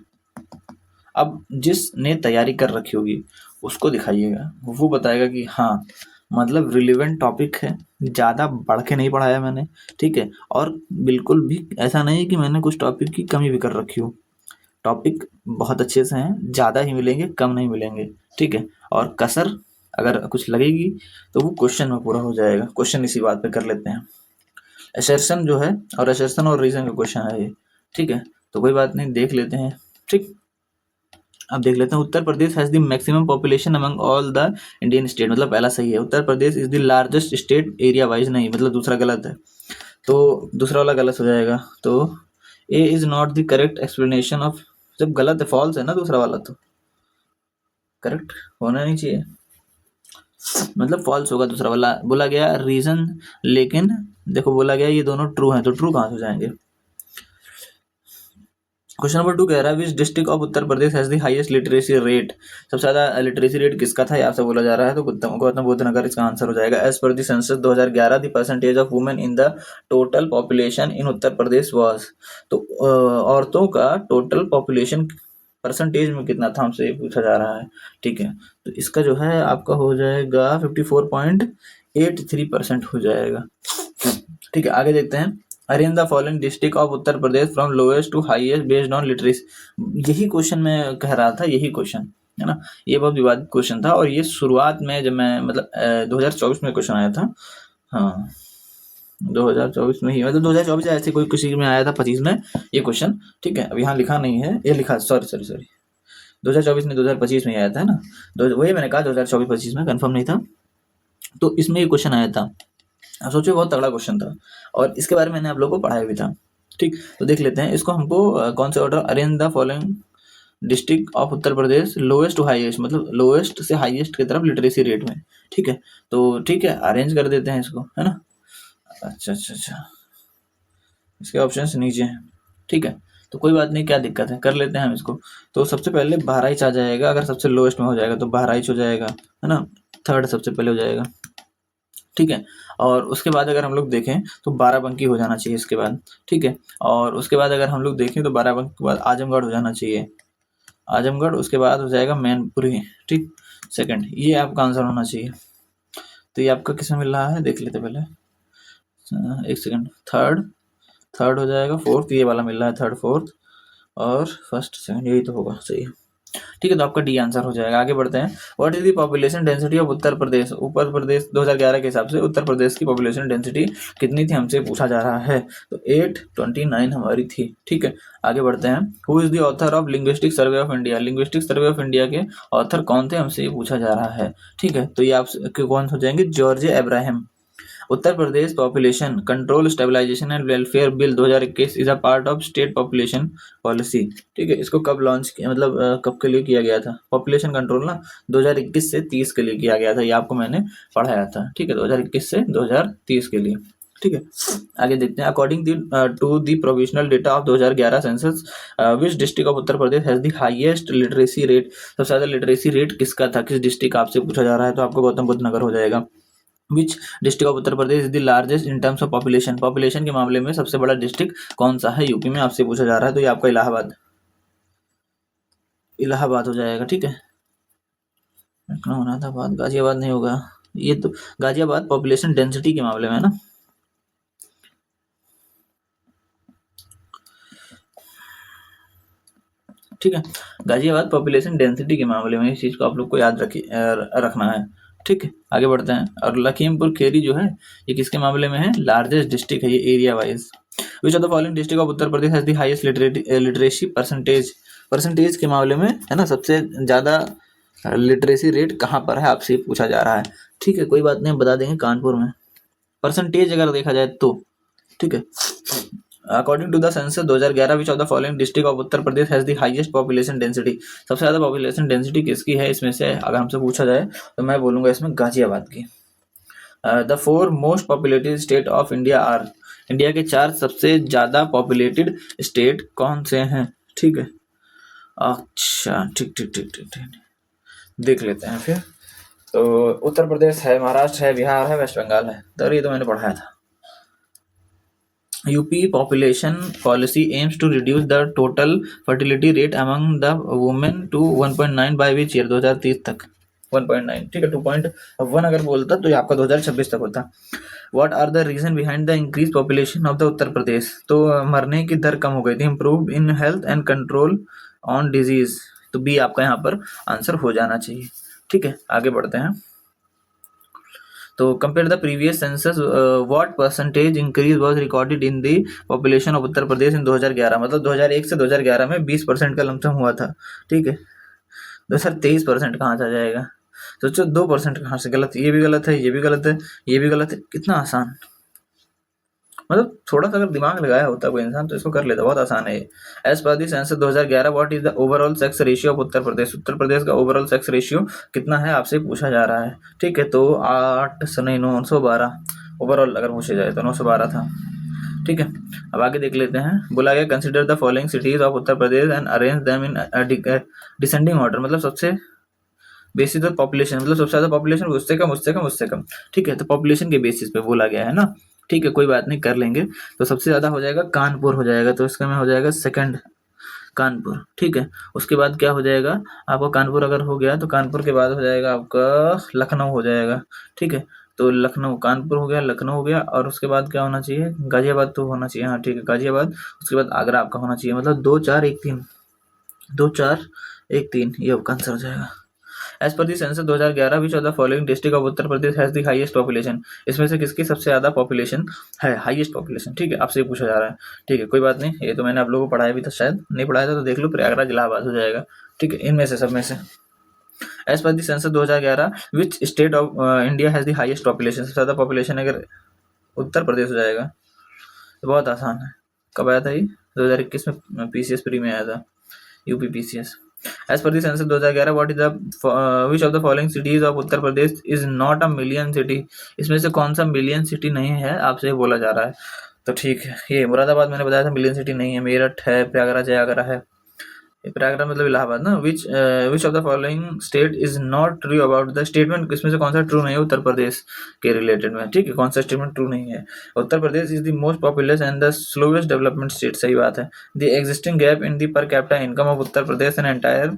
अब जिसने तैयारी कर रखी होगी उसको दिखाइएगा, वो बताएगा कि हाँ मतलब रिलेवेंट टॉपिक है, ज़्यादा बढ़ के नहीं पढ़ाया मैंने। ठीक है, और बिल्कुल भी ऐसा नहीं है कि मैंने कुछ टॉपिक की कमी भी कर रखी हो, टॉपिक बहुत अच्छे से हैं, ज़्यादा ही मिलेंगे, कम नहीं मिलेंगे। ठीक है, और कसर अगर कुछ लगेगी तो वो क्वेश्चन में पूरा हो जाएगा। क्वेश्चन इसी बात पे कर लेते हैं। असर्शन जो है, और असर्शन और रीजन का क्वेश्चन है ये। ठीक है, तो कोई बात नहीं, देख लेते हैं। ठीक, अब देख लेते हैं। Uttar Pradesh has the maximum population among all the Indian state, मतलब पहला सही है, Uttar Pradesh is the largest state area wise, नहीं मतलब दूसरा गलत है, तो दूसरा वाला गलत हो जाएगा। तो A is not the correct explanation of, जब गलत है फॉल्स है ना दूसरा वाला, तो करेक्ट होना नहीं चाहिए, मतलब फॉल्स होगा दूसरा वाला। बोला गया रीजन, लेकिन देखो बोला गया ये दोनों ट्रू हैं, तो ट्रू कहाँ से हो जाएंगे। क्वेश्चन नंबर 2 कह रहा है विच district of Uttar Pradesh has the highest literacy rate, सबसे ज्यादा लिटरेसी रेट किसका था ये आपसे बोला जा रहा है, तो गौतम बुद्ध नगर इसका आंसर हो जाएगा। As per the census 2011 the percentage of women in the total population in Uttar Pradesh was, तो औरतों का टोटल पॉपुलेशन परसेंटेज में कितना था हमसे पूछा जा रहा है। ठीक है, तो इसका जो है आपका हो जाएगा 54.83% हो जाएगा। ठीक है, आगे देखते हैं। Arrange the following district of Uttar Pradesh from lowest to highest based on literacy, यही क्वेश्चन मैं कह रहा था, यही क्वेश्चन है ना, ये बहुत विवादित क्वेश्चन था, और ये शुरुआत में जब मैं मतलब 2024 में क्वेश्चन आया था, हाँ 2024 में ही, मतलब 2024 ऐसे कोई किसी में आया था 25 में ये क्वेश्चन। ठीक है, अब यहाँ लिखा नहीं है, ये लिखा, सॉरी 2024 में 2025 में आया था ना, वही मैंने कहा 2024-25 में, कंफर्म नहीं था, तो इसमें ये क्वेश्चन आया था। आप सोचिए बहुत तगड़ा क्वेश्चन था, और इसके बारे में मैंने आप लोगों को पढ़ाया भी था। ठीक, तो देख लेते हैं इसको, हमको कौन से order, arrange the following district of Uttar Pradesh lowest to highest, मतलब लोएस्ट से हाईएस्ट की तरफ लिटरेसी रेट में। ठीक है, तो ठीक है अरेंज कर देते हैं इसको, है ना। अच्छा अच्छा अच्छा, इसके ऑप्शंस नीचे हैं। ठीक है, तो कोई बात नहीं, क्या दिक्कत है, कर लेते हैं हम इसको। तो सबसे पहले बहराइच आ जाएगा, अगर सबसे लोएस्ट में हो जाएगा तो बहराइच हो जाएगा, है ना, थर्ड सबसे पहले हो जाएगा। ठीक है, और उसके बाद अगर हम लोग देखें तो बाराबंकी हो जाना चाहिए इसके बाद। ठीक है, और उसके बाद अगर हम लोग देखें तो बाराबंकी के बाद आजमगढ़ हो जाना चाहिए, आजमगढ़, उसके बाद हो जाएगा मैनपुरी। ठीक, सेकंड, ये आपका आंसर होना चाहिए। तो ये आपका किसमें मिल रहा है देख लेते पहले, एक सेकंड, थर्ड, थर्ड हो जाएगा, फोर्थ ये वाला मिल रहा है, थर्ड फोर्थ, और फर्स्ट सेकंड, यही तो होगा, सही है। ठीक है, तो आपका डी आंसर हो जाएगा। आगे बढ़ते हैं। What is the population density of Uttar Pradesh. Uttar Pradesh 2011 के हिसाब से उत्तर प्रदेश की पॉपुलेशन डेंसिटी कितनी थी हमसे पूछा जा रहा है, तो 829 हमारी थी। ठीक है, आगे बढ़ते हैं। Who is the author of linguistic survey of India. Linguistic survey of India के ऑथर कौन थे हमसे ये पूछा जा रहा है। ठीक है, तो ये आप कौन हो जाएंगे, George Abraham. Uttar Pradesh population control stabilisation and welfare bill 2021 is a part of state population policy. ठीक है, इसको कब लॉन्च किया, मतलब कब के लिए किया गया था, पॉपुलेशन कंट्रोल ना 2021 से 30 के लिए किया गया था, ये आपको मैंने पढ़ाया था। ठीक है, 2021 से 2030 के लिए। ठीक है, आगे देखते हैं। According to the provisional data of 2011 census, which district of Uttar Pradesh has the highest literacy rate. सबसे ज्यादा लिटरेसी रेट किसका था, किस डिस्ट्रिक्ट आपसे पूछा जा रहा है, तो आपको गौतम बुद्ध नगर हो जाएगा। विच district of Uttar Pradesh is the largest in terms of population. Population के मामले में सबसे बड़ा डिस्ट्रिक्ट कौन सा है यूपी में, आपसे पूछा जा रहा है, तो ये आपका इलाहाबाद, इलाहाबाद हो जाएगा। ठीक है, लखनऊ, मुरादाबाद, गाजियाबाद नहीं होगा, ये तो गाजियाबाद पॉपुलेशन डेंसिटी के मामले में है ना। ठीक है, गाजियाबाद पॉपुलेशन डेंसिटी के मामले में इस चीज को आप लोग को याद रखना है। ठीक है, आगे बढ़ते हैं। और लखीमपुर खेरी जो है ये किसके मामले में है, लार्जेस्ट डिस्ट्रिक्ट है ये area wise. Which of the following district of Uttar Pradesh has the highest literacy percentage. Percentage के मामले में है ना, सबसे ज्यादा लिटरेसी रेट कहाँ पर है आपसे पूछा जा रहा है। ठीक है, कोई बात नहीं, बता देंगे, कानपुर में। परसेंटेज अगर देखा जाए तो, ठीक है, according to the census 2011 which of the following district of Uttar Pradesh has the highest population density. सबसे ज्यादा पॉपुलेशन डेंसिटी किसकी है इसमें से अगर हमसे पूछा जाए तो मैं बोलूंगा इसमें गाजियाबाद की। The 4 most populated state of India are. India के 4 सबसे ज्यादा पॉपुलेटेड स्टेट कौन से हैं। ठीक है, अच्छा, ठीक ठीक ठीक ठीक ठीक, देख लेते हैं फिर। तो उत्तर प्रदेश है, महाराष्ट्र है, बिहार है, वेस्ट बंगाल है, तो ये तो मैंने पढ़ाया था। UP population policy aims to reduce the total fertility rate among the women to 1.9 by which year, 2030 तक 1.9। ठीक है, 2.1 अगर बोलता तो ये आपका 2026 तक होता। What are the reason behind the increased population of the Uttar Pradesh. तो मरने की दर कम हो गई थी, improve in health and control on disease, तो बी आपका यहाँ पर आंसर हो जाना चाहिए। ठीक है, आगे बढ़ते हैं। तो compare the previous census, what percentage increase was recorded in the population of Uttar Pradesh in 2011। मतलब 2001 से 2011 में 20% का लमसम हुआ था। ठीक है, 2023% कहाँ से आ जाएगा, सोचो 2% कहाँ से, गलत, ये भी गलत है, ये भी गलत है, ये भी गलत है, कितना आसान। मतलब थोड़ा सा अगर दिमाग लगाया होता कोई इंसान तो इसको कर लेता, बहुत आसान है ये। As per the census 2011 what is the overall sex ratio of Uttar Pradesh. Uttar Pradesh का ओवरऑल सेक्स रेशियो कितना है आपसे पूछा जा रहा है। ठीक है, तो 912 ओवरऑल अगर पूछे जाए तो 912 था। ठीक है, अब आगे देख लेते हैं। बोला गया consider the following cities of Uttar Pradesh and arrange them in descending order. मतलब सबसे बेसिस ऑफ पॉपुलेशन, मतलब सबसे ज्यादा पॉपुलेशन, उससे कम, उससे कम, उससे कम। ठीक है, तो पॉपुलेशन के बेसिस पे बोला गया है ना। ठीक है, कोई बात नहीं, कर लेंगे। तो सबसे ज्यादा हो जाएगा कानपुर हो जाएगा, तो इसका में हो जाएगा सेकंड कानपुर। ठीक है, उसके बाद क्या हो जाएगा आपका, कानपुर अगर हो गया तो कानपुर के बाद हो जाएगा आपका लखनऊ हो जाएगा। ठीक है, तो लखनऊ, कानपुर हो गया, लखनऊ हो गया, और उसके बाद क्या होना चाहिए, गाजियाबाद तो होना चाहिए। हाँ ठीक है, गाजियाबाद, उसके बाद आगरा आपका होना चाहिए। मतलब 2 4 1 3, 2 4 1 3, ये आपका आंसर हो जाएगा। As per the census 2011 which of the following district of Uttar Pradesh has the highest population. इसमें से किसकी सबसे ज्यादा पॉपुलेशन है, हाईएस्ट पॉपुलेशन। ठीक है, आपसे पूछा जा रहा है। ठीक है, कोई बात नहीं, ये तो मैंने आप लोगों को पढ़ाया भी था, शायद नहीं पढ़ाया था तो देख लो, प्रयागराज, इलाहाबाद हो जाएगा। ठीक है, इनमें से, सब में से। As per the census 2011 which state of India has the highest population. सबसे ज्यादा पॉपुलेशन अगर उत्तर प्रदेश हो जाएगा, तो बहुत आसान है। कब आया था ये, 2021 में PCS प्री में आया था, UP PCS। As per the census 2011 what is the which of the following cities of Uttar Pradesh is not a million city, इसमें से कौन सा मिलियन सिटी नहीं है आपसे बोला जा रहा है। तो ठीक है, ये मुरादाबाद मैंने बताया था मिलियन सिटी नहीं है, मेरठ है, प्रयागराज है, आगरा है, प्रयागराज मतलब इलाहाबाद ना। विच of the following state is not true about the statement, इसमें से कौन सा ट्रू नहीं है उत्तर प्रदेश के रिलेटेड में, ठीक है, कौन सा स्टेटमेंट ट्रू नहीं है। Uttar Pradesh is the most populous and the slowest development state, सही बात है। The existing gap in the per capita income of Uttar Pradesh and entire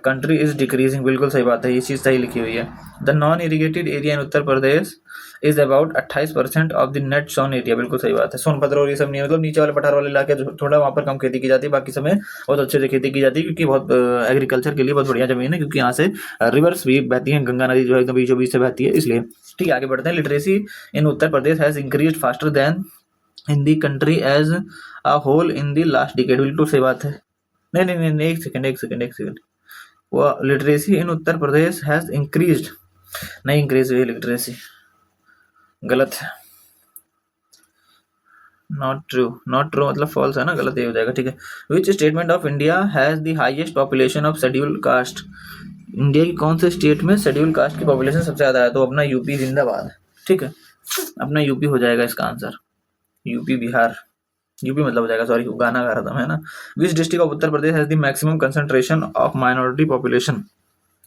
country is decreasing, बिल्कुल सही बात है, ये चीज सही लिखी हुई है। The non irrigated area in Uttar Pradesh is about 28% of the net sown area, बिल्कुल सही बात है। सोनभद्र और ये सब नहीं है, मतलब नीचे वाले पठार वाले इलाके थोड़ा वहाँ पर कम खेती की जाती है, बाकी समय बहुत अच्छे से खेती की जाती है, क्योंकि बहुत एग्रीकल्चर के लिए बहुत बढ़िया जमीन है, क्योंकि यहाँ से रिवर्स भी बहती हैं, गंगा नदी जो है एकदम बीचों बीच से बहती है, इसलिए। ठीक है, आगे बढ़ते हैं। Literacy in Uttar Pradesh has increase faster than in the country as a whole in the last decade, बिल्कुल सही बात है। नहीं नहीं नहीं, एक सेकंड, वो literacy in Uttar Pradesh has increase, नहीं इंक्रीज हुई लिटरेसी, गलत है, नॉट ट्रू मतलब फॉल्स है ना, गलत ये हो जाएगा, ठीक है। Which statement of India has the highest population of schedule caste, India की कौन से स्टेट में शेड्यूल कास्ट की पॉपुलेशन सबसे ज्यादा है, तो अपना यूपी जिंदाबाद, ठीक है, अपना यूपी हो जाएगा इसका आंसर, यूपी बिहार, यूपी मतलब हो जाएगा, सॉरी गाना गा रहा था मैं ना। विच district of Uttar Pradesh has the maximum concentration of minority population,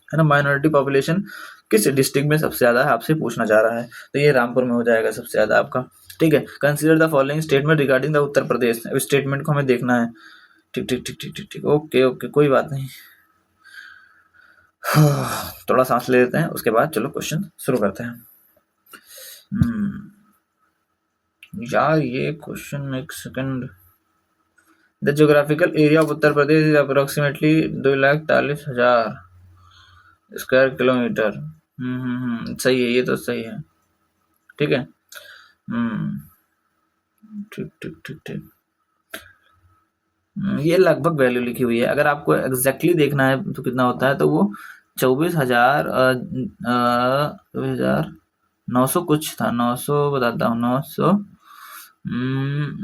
है ना, माइनॉरिटी पॉपुलेशन किस डिस्ट्रिक्ट में सबसे ज्यादा है आपसे पूछना चाह रहा है, तो ये रामपुर में हो जाएगा सबसे ज्यादा आपका, ठीक है। Consider the following statement regarding the Uttar Pradesh, इस स्टेटमेंट को हमें देखना है, ठीक ठीक ठीक ठीक ठीक ठीक, ओके ओके, कोई बात नहीं, थोड़ा सांस ले लेते हैं, उसके बाद चलो क्वेश्चन शुरू करते हैं। यार ये क्वेश्चन, एक second. The geographical area of Uttar Pradesh is approximately 2,40,000 square kilometre. सही है, ये तो सही है, ठीक है। ठीक ठीक ठीक ठीक, ये लगभग वैल्यू लिखी हुई है, अगर आपको एग्जैक्टली देखना है तो कितना होता है, तो वो 24,900 कुछ था, 900 बताता हूँ,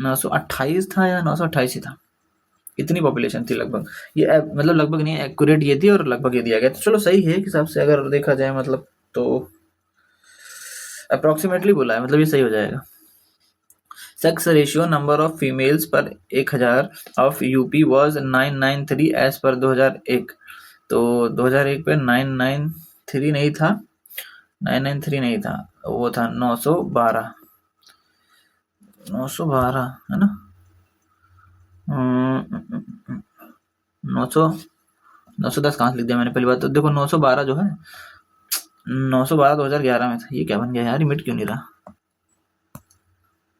928 था या 928 ही था, इतनी पॉपुलेशन थी लगभग, ये मतलब लगभग नहीं, एक्यूरेट ये थी और लगभग ये दिया गया, तो चलो सही है एक हिसाब से अगर देखा जाए, मतलब तो अप्रोक्सीमेटली बोला है, मतलब ये सही हो जाएगा। Sex ratio number of females पर 1000 of UP was 993 as per 2001, तो 2001 पे 993 नहीं था, 993 नहीं था, वो था 912 है ना, 910 कहाँ से लिख दिया मैंने, पहली बात तो देखो 912 जो है, 912 2011 में था, ये क्या बन गया यार, मिट क्यों नहीं रहा।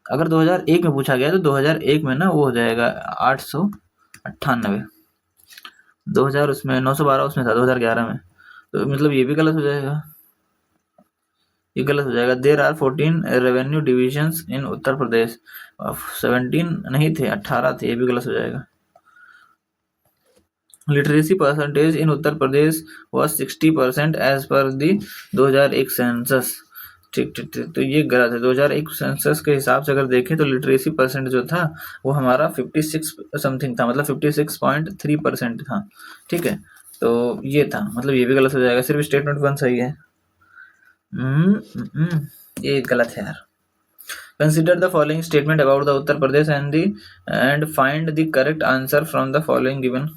अगर 2001 में पूछा गया तो 2001 में ना वो हो जाएगा 898, 2000 उसमें 912 उसमें था 2011 में, तो मतलब ये भी गलत हो जाएगा, ये गलत हो जाएगा। There are 14 revenue divisions in Uttar Pradesh, 17 नहीं थे, 18 थे, ये भी गलत हो जाएगा। Literacy percentage in Uttar Pradesh was 60% as per the 2001 census, ठीक ठीक ठीक, तो ये गलत है। 2001 सेंसस के हिसाब से अगर देखें तो लिटरेसी परसेंट जो था वो हमारा 56 समथिंग था, मतलब 56.3% था, ठीक है, तो ये था, मतलब ये भी गलत हो जाएगा, सिर्फ स्टेटमेंट 1 सही है। ये गलत है यार। Consider the following statement about the Uttar Pradesh and find the correct answer from the following given,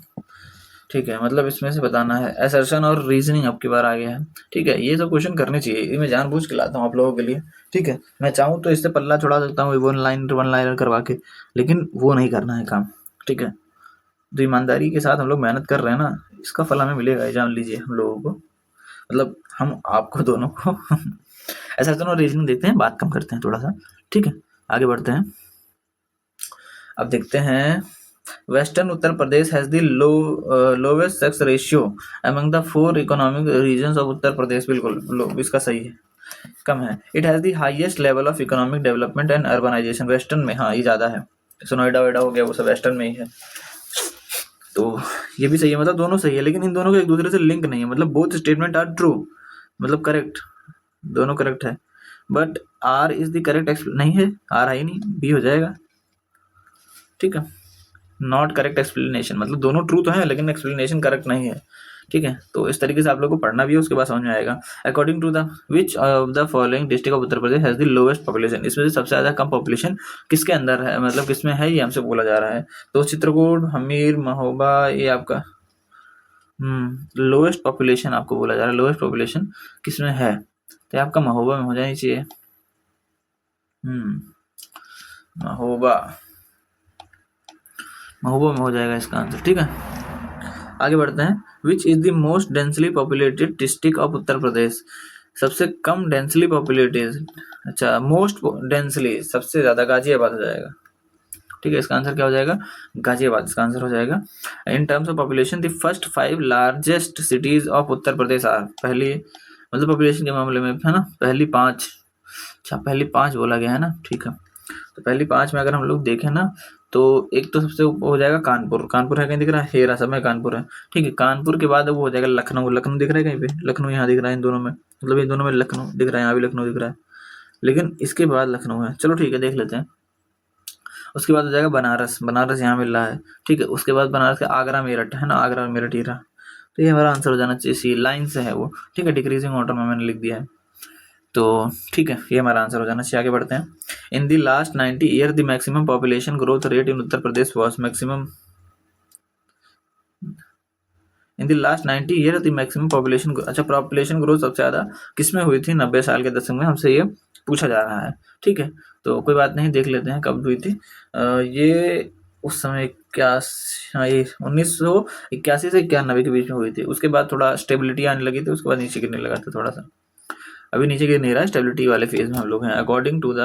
ठीक है, मतलब इसमें से बताना है। असर्शन और रीजनिंग अब की बार आ गया है, ठीक है, ये सब क्वेश्चन करने चाहिए, ये मैं जानबूझ के लाता हूँ आप लोगों के लिए, ठीक है, मैं चाहूँ तो इससे पल्ला छुड़ा सकता हूँ वन लाइनर करवा के, लेकिन वो नहीं करना है काम, ठीक है। तो ईमानदारी के साथ हम लोग मेहनत कर रहे हैं ना, इसका फल हमें मिलेगा, जान लीजिए हम लोगों को, मतलब हम आपको दोनों को असर्शन और रीजनिंग देखते हैं, बात कम करते हैं थोड़ा सा, ठीक है, आगे बढ़ते हैं। अब देखते हैं, western Uttar Pradesh has the lowest sex ratio among the 4 economic regions of Uttar Pradesh, बिल्कुल इसका सही है, कम है। It has the highest level of economic development and urbanization, western में, हाँ ये ज्यादा है, नोएडा वेडा हो गया वो सब वेस्टर्न में ही है, तो ये भी सही है, मतलब दोनों सही है, लेकिन इन दोनों का एक दूसरे से लिंक नहीं है, मतलब बोथ स्टेटमेंट आर ट्रू, मतलब करेक्ट, दोनों करेक्ट है, but R is the correct नहीं है, आर है ही नहीं, बी हो जाएगा, ठीक है। नॉट करेक्ट एक्सप्लेनेशन, मतलब दोनों ट्रू तो है लेकिन एक्सप्लेनेशन करेक्ट नहीं है, ठीक है। तो इस तरीके से आप लोग को पढ़ना भी है, उसके बाद समझ में आएगा। According to the which of the following district of Uttar Pradesh has the lowest population, इसमें से सबसे ज़्यादा कम पॉपुलेशन किसके अंदर है, मतलब किसमें है, ये हमसे बोला जा रहा है। तो चित्रकूट, हमीर, महोबा, ये आपका लोएस्ट पॉपुलेशन आपको बोला जा रहा है, लोएस्ट पॉपुलेशन किसमें है, तो आपका महोबा में हो जानी चाहिए। महोबा, महोबा में हो जाएगा इसका आंसर, ठीक है। आगे बढ़ते हैं। Which is the most densely populated district of Uttar Pradesh, सबसे कम डेंसली पॉपुलेटेड, अच्छा मोस्ट डेंसली, सबसे ज्यादा गाजियाबाद हो जाएगा, ठीक है। इसका आंसर क्या हो जाएगा, गाजियाबाद इसका आंसर हो जाएगा। In terms of population the first 5 largest cities of Uttar Pradesh are, पहली मतलब पॉपुलेशन के मामले में है ना, पहली 5, अच्छा पहली 5 बोला गया है ना, ठीक है। तो पहली 5 में अगर हम लोग देखें ना, तो एक तो सबसे ऊपर हो जाएगा कानपुर, कानपुर है कहीं दिख रहा है, हेरा सब में कानपुर है, ठीक है। कानपुर के बाद वो हो जाएगा लखनऊ, लखनऊ दिख रहा है कहीं पे, लखनऊ यहाँ दिख रहा है इन दोनों में, मतलब इन दोनों में लखनऊ दिख रहा है, यहाँ भी लखनऊ दिख रहा है, लेकिन इसके बाद लखनऊ है, चलो ठीक है देख लेते हैं। उसके बाद हो जाएगा बनारस, बनारस यहाँ मिल रहा है, ठीक है। उसके बाद बनारस के आगरा मेरठ है ना, आगरा मेरठ ही रहा, तो ये हमारा आंसर हो जाना चाहिए, सी लाइन से है वो, ठीक है। डिक्रीजिंग ऑर्डर में मैंने लिख दिया है, तो ठीक है ये हमारा आंसर हो जाना चाहिए। आगे बढ़ते हैं। In the last 90 year the maximum population growth rate in Uttar Pradesh was maximum, in the last 90 year the maximum population, अच्छा पॉपुलेशन ग्रोथ सबसे ज़्यादा किसमें हुई थी, 90 साल के दशक में, हमसे ये पूछा जा रहा है, ठीक है। तो कोई बात नहीं, देख लेते हैं कब हुई थी। ये उस समय क्या, हाँ ये 1981 से 91 के बीच में हुई थी। उसके बाद थोड़ा स्टेबिलिटी आने लगी थी, उसके बाद नीचे गिरने लगा था थोड़ा सा, अभी नीचे गिर नहीं रहा है, स्टेबिलिटी वाले फेज में हम लोग हैं। According to the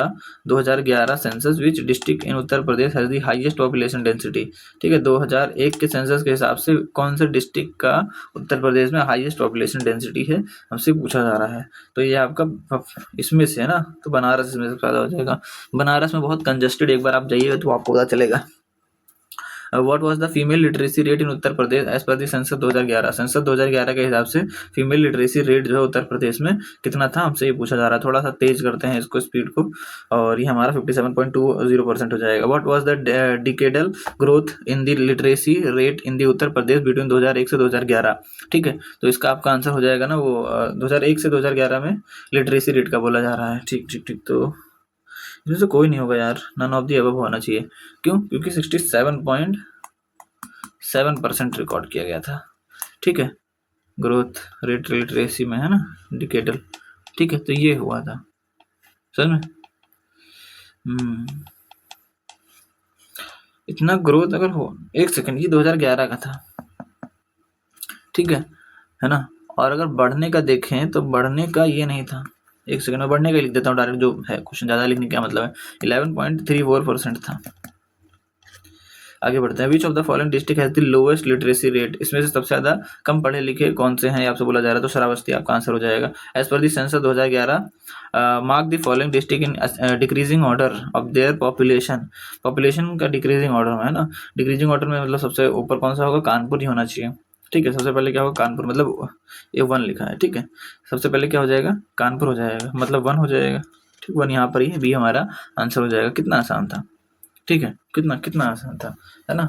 2011 census which district in Uttar Pradesh has the highest population density, ठीक है। 2001 के सेंसस के हिसाब से कौन से डिस्ट्रिक्ट का उत्तर प्रदेश में हाईएस्ट पॉपुलेशन डेंसिटी है, हमसे पूछा जा रहा है। तो ये आपका इसमें से है ना, तो बनारस इसमें से ज़्यादा हो जाएगा। बनारस में बहुत कंजस्टेड, एक बार आप जाइएगा तो आपको पता चलेगा। What was the female literacy rate in Uttar Pradesh as per the census 2011, census 2011 के हिसाब से फीमेल लिटरेसी रेट जो है उत्तर प्रदेश में कितना था, हमसे ये पूछा जा रहा है। थोड़ा सा तेज करते हैं इसको स्पीड को, और ये हमारा 57.20% हो जाएगा। What was the decadal growth in the literacy rate in the Uttar Pradesh between 2001 से 2011, ठीक है। तो इसका आपका आंसर हो जाएगा ना वो 2001 से 2011 में लिटरेसी रेट का बोला जा रहा है, ठीक ठीक ठीक। तो इसमें से कोई नहीं होगा यार, नन ऑफ दी अबव होना चाहिए। क्यों, क्योंकि 67.7% रिकॉर्ड किया गया था, ठीक है, ग्रोथ रेट लिटरेसी में है ना, डिकेडल, ठीक है। तो ये हुआ था सर में इतना ग्रोथ अगर हो, एक सेकंड, ये 2011 का था, ठीक है ना। और अगर बढ़ने का देखें तो बढ़ने का ये नहीं था, एक सेकंड में बढ़ने का लिख देता हूँ डायरेक्ट, जो है क्वेश्चन ज़्यादा लिखने का मतलब है, 11.34% था। आगे बढ़ते हैं। विच of the following district has the lowest literacy rate, इसमें से सबसे ज़्यादा कम पढ़े लिखे कौन से हैं, आपसे बोला जा रहा है, तो श्रावस्ती आपका आंसर हो जाएगा। As per the census 2011 mark the following district in decreasing order of their population, population का डिक्रीजिंग ऑर्डर में है ना, डिक्रीजिंग ऑर्डर में मतलब सबसे ऊपर कौन सा होगा, कानपुर ही होना चाहिए, ठीक है। सबसे पहले क्या होगा, कानपुर, मतलब ये 1 लिखा है, ठीक है। सबसे पहले क्या हो जाएगा, कानपुर हो जाएगा, मतलब 1 हो जाएगा, ठीक। 1 यहाँ पर ही है, बी हमारा आंसर हो जाएगा। कितना आसान था, ठीक है, कितना कितना आसान था, है ना।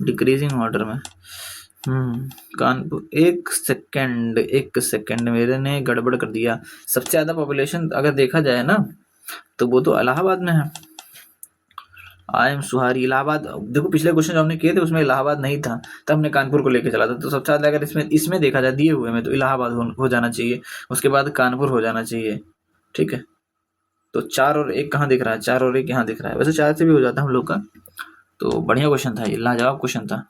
डिक्रीजिंग ऑर्डर में कानपुर, एक सेकंड मेरे ने गड़बड़ कर दिया। सबसे ज़्यादा पॉपुलेशन अगर देखा जाए ना, तो वो तो इलाहाबाद में है। आई एम सुहारी, इलाहाबाद, देखो पिछले क्वेश्चन जो हमने किए थे उसमें इलाहाबाद नहीं था, तब हमने कानपुर को लेके चला था। तो सबसे ज़्यादा अगर इसमें देखा जाए दिए हुए में, तो इलाहाबाद हो जाना चाहिए, उसके बाद कानपुर हो जाना चाहिए, ठीक है। तो 4 और 1 कहाँ दिख रहा है, 4 और 1 यहाँ दिख रहा है, वैसे 4 से भी हो जाता है हम लोग का। तो बढ़िया क्वेश्चन था ये, लाजवाब क्वेश्चन था।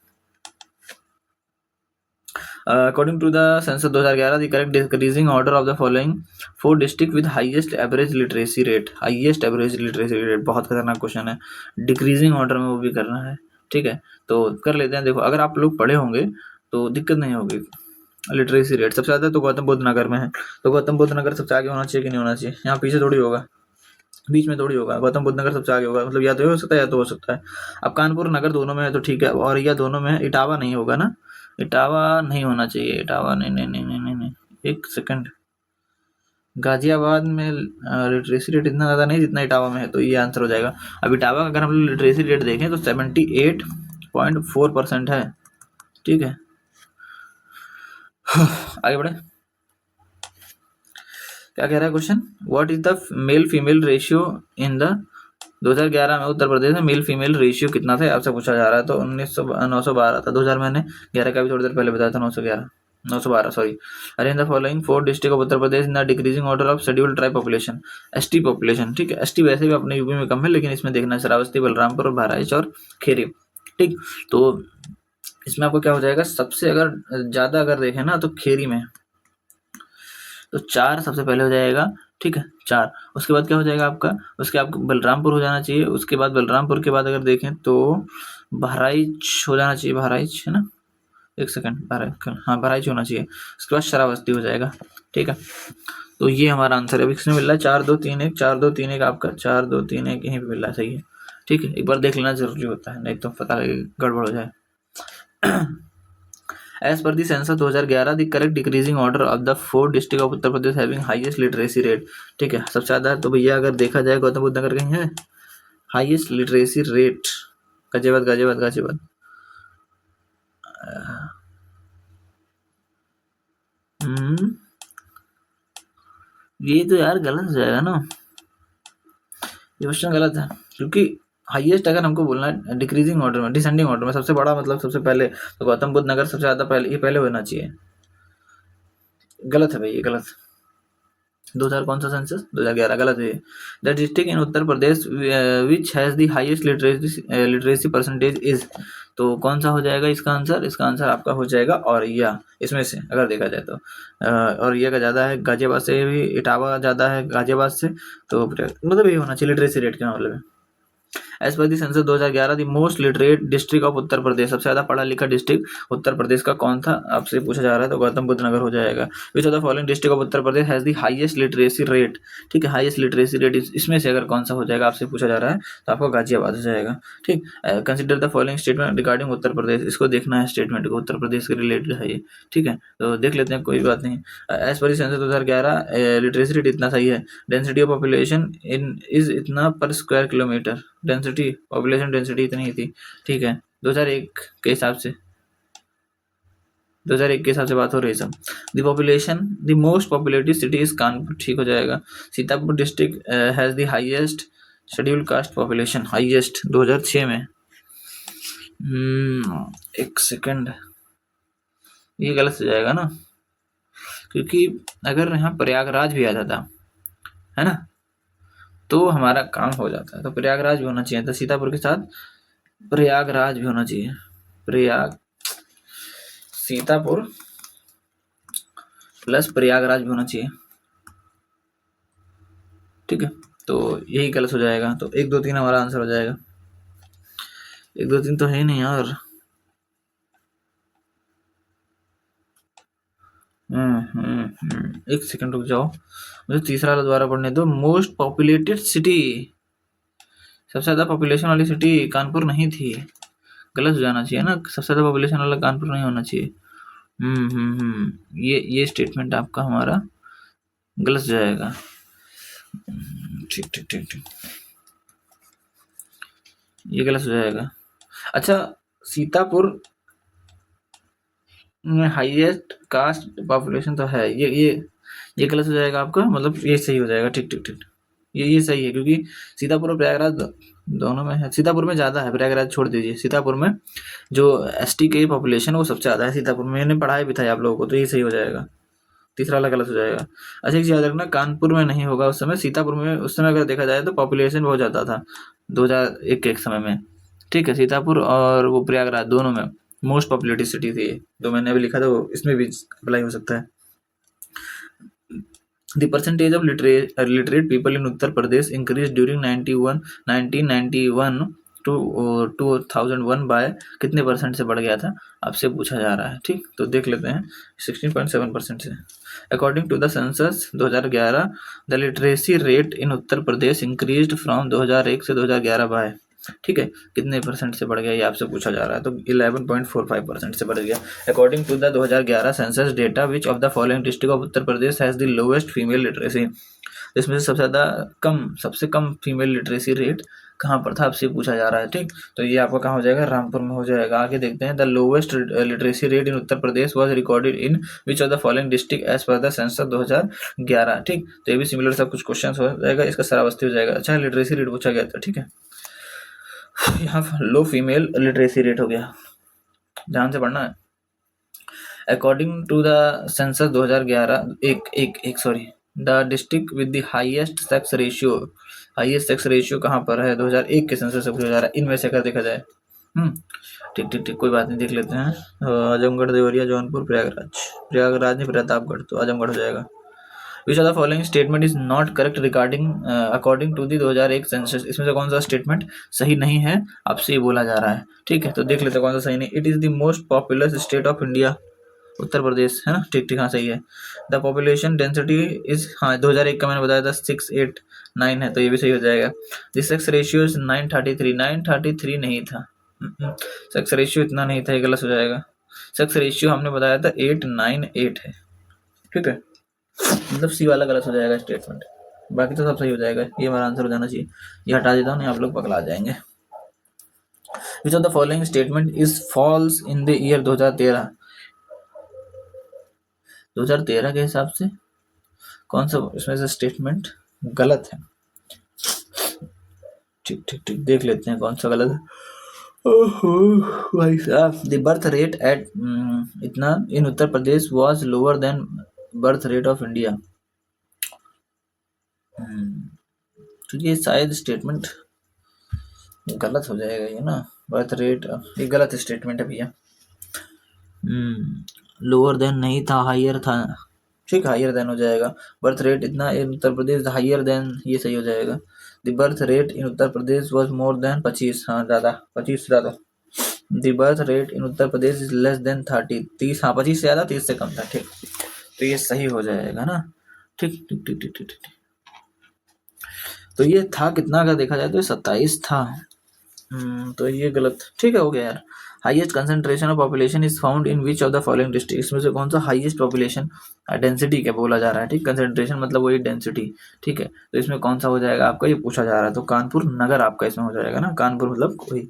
According to the census 2011 the correct decreasing order of the following 4 district with highest average literacy rate, highest average literacy rate, बहुत खतरनाक क्वेश्चन है, डिक्रीजिंग ऑर्डर में वो भी करना है, ठीक है। तो कर लेते हैं। देखो अगर आप लोग पढ़े होंगे तो दिक्कत नहीं होगी। लिटरेसी रेट सबसे ज़्यादा तो गौतम बुद्ध नगर में है, तो गौतम बुद्ध नगर सबसे आगे होना चाहिए कि नहीं होना चाहिए, यहाँ पीछे थोड़ी होगा, बीच में थोड़ी होगा, गौतम बुद्ध नगर सबसे आगे होगा, मतलब या तो हो सकता है या तो हो सकता है। अब कानपुर नगर दोनों में है तो ठीक है, और या दोनों में है, इटावा नहीं होगा ना, इटावा नहीं होना चाहिए, इटावा नहीं नहीं नहीं नहीं नहीं, नहीं। एक सेकंड, गाजियाबाद में लिटरेसी रेट इतना ज़्यादा नहीं जितना इटावा में है, तो ये आंसर हो जाएगा। अब इटावा का अगर हम लोग लिटरेसी रेट देखें तो 78.4% है। ठीक है, आगे बढ़े। क्या कह रहा है question, what is the male female ratio in the 2011 में उत्तर प्रदेश में मेल फीमेल रेशियो कितना था, आपसे पूछा जा रहा है। तो 912 था। 2000 मैंने 11 का भी थोड़ी देर पहले बताया था, 912 सॉरी। अरे in the following 4 district of Uttar Pradesh in the decreasing order of scheduled tribe population, ST population. ठीक है, एसटी वैसे भी अपने यूपी में कम है, लेकिन इसमें देखना श्रावस्ती, बलरामपुर, बहराइच और खेरी। ठीक, तो इसमें आपको क्या हो जाएगा, सबसे अगर ज़्यादा अगर देखें ना तो खेरी में, तो 4 सबसे पहले हो जाएगा। ठीक है, 4। उसके बाद क्या हो जाएगा आपका, उसके आपको बलरामपुर हो जाना चाहिए। उसके बाद बलरामपुर के बाद अगर देखें तो बहराइच हो जाना चाहिए, बहराइच है ना, एक सेकंड, बहराइच, हाँ बहराइच होना चाहिए। उसके बाद श्रावस्ती हो जाएगा। ठीक है, तो ये हमारा आंसर है। किसने मिल रहा है, 4 2 3 1, 4 2 3 1 आपका 4 2 3 1 यहीं पे मिल रहा है, सही है। ठीक है, एक बार देख लेना जरूरी होता है, नहीं तो पता लगे गड़बड़ हो जाए। As per the census 2011, the correct decreasing order of the 4 district of Uttar Pradesh having highest literacy rate। ठीक है, सबसे ज़्यादा तो भैया अगर देखा जाए गौतम बुद्ध नगर कहीं है highest literacy rate, Ghaziabad Ghaziabad Ghaziabad. ये तो यार गलत हो जाएगा ना, ये क्वेश्चन गलत है, क्योंकि हाईएस्ट अगर हमको बोलना है डिक्रीजिंग ऑर्डर में, डिसेंडिंग ऑर्डर में, सबसे बड़ा मतलब सबसे पहले तो गौतम बुद्ध नगर सबसे ज़्यादा पहले, ये पहले होना चाहिए। गलत है भाई, ये गलत। 2000 कौन सा सेंसस, 2011 गलत है। The district in Uttar Pradesh which has the highest literacy percentage is, तो कौन सा हो जाएगा इसका आंसर, इसका आंसर आपका हो जाएगा औरैया। इसमें से अगर देखा जाए तो औरैया का ज़्यादा है, गाजियाबाद से भी इटावा ज़्यादा है गाजियाबाद से, तो मतलब ये होना चाहिए लिटरेसी रेट के मामले में। As per the census 2011 the most literate district of Uttar Pradesh, सबसे ज्यादा पढ़ा लिखा डिस्ट्रिक्ट उत्तर प्रदेश का कौन था, आपसे पूछा जा रहा है, तो गौतम बुद्ध नगर हो जाएगा। Which of the following district of Uttar Pradesh has the highest literacy rate. ठीक है, हाईएस्ट लिटरेसी रेट इसमें से अगर कौन सा हो जाएगा आपसे पूछा जा रहा है, तो आपको गाजियाबाद हो जाएगा। ठीक, consider the following statement regarding Uttar Pradesh, इसको देखना है स्टेटमेंट को, उत्तर प्रदेश के रिलेटेड है ये। ठीक है, तो देख लेते हैं, कोई बात नहीं। As per census 2011 literacy rate इतना सही है। Density of population in is इतना पर square kilometre, density population density इतनी ही थी। ठीक है, 2001 के हिसाब से, 2001 के हिसाब से बात हो रही है सब। The population, the most populated city is Kanpur, ठीक हो जाएगा। Sitapur district has the highest schedule caste population, highest 2006 में। एक सेकंड, ये गलत हो जाएगा ना, क्योंकि अगर यहाँ प्रयागराज भी आ जाता है ना तो हमारा काम हो जाता है, तो प्रयागराज भी होना चाहिए था, सीतापुर के साथ प्रयागराज भी होना चाहिए। सीतापुर प्लस प्रयागराज भी होना चाहिए। ठीक है, तो यही गलत हो जाएगा, तो 1 2 3 हमारा आंसर हो जाएगा। 1 2 3 तो है ही नहीं यार। एक सेकंड रुक जाओ, मुझे तीसरा वाला दोबारा पढ़ने दो। मोस्ट पॉपुलेटेड सिटी, सबसे ज्यादा पॉपुलेशन वाली सिटी कानपुर नहीं थी, गलत हो जाना चाहिए ना, सबसे ज्यादा पॉपुलेशन वाला कानपुर नहीं होना चाहिए। ये स्टेटमेंट आपका हमारा गलत हो जाएगा। ठीक ठीक ठीक ठीक, ये गलत हो जाएगा। अच्छा, सीतापुर में हाईएस्ट कास्ट पॉपुलेशन तो है, ये गलत हो जाएगा आपका, मतलब ये सही हो जाएगा। ठीक ठीक ठीक, ये सही है, क्योंकि सीतापुर और प्रयागराज दोनों में है। सीतापुर में ज़्यादा है, प्रयागराज छोड़ दीजिए। सीतापुर में जो एसटी की पॉपुलेशन वो सबसे ज़्यादा है सीतापुर में, मैंने पढ़ाया भी था आप लोगों को, तो ये सही हो जाएगा। तीसरा वाला गलत हो जाएगा। अच्छा, एक याद रखना, कानपुर में नहीं होगा उस समय, सीतापुर में उस समय अगर देखा जाए तो पॉपुलेशन बहुत ज़्यादा था 2001 के एक समय में। ठीक है, सीतापुर और वो प्रयागराज दोनों में मोस्ट पॉपुलेटेड सिटी थी, तो मैंने अभी लिखा था वो इसमें भी अप्लाई हो सकता है। The percentage of literate people in Uttar Pradesh increased during 1991 to 2001 by कितने परसेंट से बढ़ गया था, आपसे पूछा जा रहा है। ठीक, तो देख लेते हैं 16.7% से। According to the census 2011 the literacy rate in Uttar Pradesh increased from 2001 से 2011 बाय, ठीक है, कितने परसेंट से बढ़ गया ये आपसे पूछा जा रहा है, तो 11.45% से बढ़ गया। According to the 2011 census data which of the following district of Uttar Pradesh has the lowest female literacy, इसमें से सबसे ज़्यादा सबसे कम फीमेल लिटरेसी रेट कहाँ पर था आपसे पूछा जा रहा है। ठीक, तो ये आपका कहाँ हो जाएगा, रामपुर में हो जाएगा। आगे देखते हैं, the lowest literacy rate in Uttar Pradesh was recorded in which of the following district as per the census 2011। ठीक, तो ये भी सिमिलर सब कुछ क्वेश्चन हो जाएगा, इसका सरावस्ती हो जाएगा। अच्छा, लिटरेसी रेट पूछा गया था। ठीक है, यहाँ लो फीमेल लिटरेसी रेट हो गया, ध्यान से पढ़ना है। According to the census 2011, the district with the highest sex ratio कहाँ पर है, 2001 के सेंसस से पूछा जा रहा है, इनमें से अगर देखा जाए। ठीक ठीक ठीक, कोई बात नहीं, देख लेते हैं। आजमगढ़, देवरिया, जौनपुर, प्रयागराज नहीं, प्रतापगढ़, तो आजमगढ़ हो जाएगा। Which of the following statement is not correct regarding according to the 2001 census, इसमें से कौन सा स्टेटमेंट सही नहीं है आपसे ये बोला जा रहा है। ठीक है, तो देख लेते हैं कौन सा सही नहीं। It is the most populous state of India, Uttar Pradesh है ना। ठीक ठीक, हाँ सही है। द पॉपुलेशन डेंसिटी इज, हाँ 2001 का मैंने बताया था 689 है, तो ये भी सही हो जाएगा। द सेक्स रेशियो इज 933 नहीं था, सेक्स रेशियो इतना नहीं था, ये गलत हो जाएगा। सेक्स रेशियो हमने बताया था 898 है। ठीक है, मतलब सी वाला गलत हो जाएगा स्टेटमेंट, बाकी तो सब सही हो जाएगा। ये हमारा आंसर हो जाना चाहिए, ये हटा देता हूँ, नहीं आप लोग पकड़ा जाएंगे। विच of the following statement is falls in the year 2013, 2013 के हिसाब से कौन सा इसमें से स्टेटमेंट गलत है। ठीक ठीक ठीक, देख लेते हैं कौन सा गलत है। भाई साहब, द बर्थ रेट एट इतना in Uttar Pradesh was lower than birth rate of India. तो ये शायद स्टेटमेंट गलत हो जाएगा ये ना, बर्थ रेट ये गलत स्टेटमेंट है भैया। लोअर देन नहीं था, हायर था। ठीक, हायर देन हो जाएगा। बर्थ रेट इतना in Uttar Pradesh, higher than ये सही हो जाएगा। The birth rate in Uttar Pradesh was more than 25, हाँ ज़्यादा, 25 ज़्यादा। The birth rate in Uttar Pradesh is less than 30, 30, हाँ 25 से ज़्यादा, 30 से कम था। ठीक, तो ये सही हो जाएगा ना। ठीक ठीक ठीक ठीक ठीक ठीक, तो ये था कितना, अगर देखा जाए तो 27 था। तो ये गलत, ठीक है, हो गया यार। Highest concentration of population is found in which of the following district, इसमें से कौन सा हाईएस्ट पॉपुलेशन, डेंसिटी क्या बोला जा रहा है। ठीक, कंसंट्रेशन मतलब वही डेंसिटी। ठीक है, तो इसमें कौन सा हो जाएगा आपका, ये पूछा जा रहा है, तो कानपुर नगर आपका इसमें हो जाएगा ना, कानपुर मतलब वही।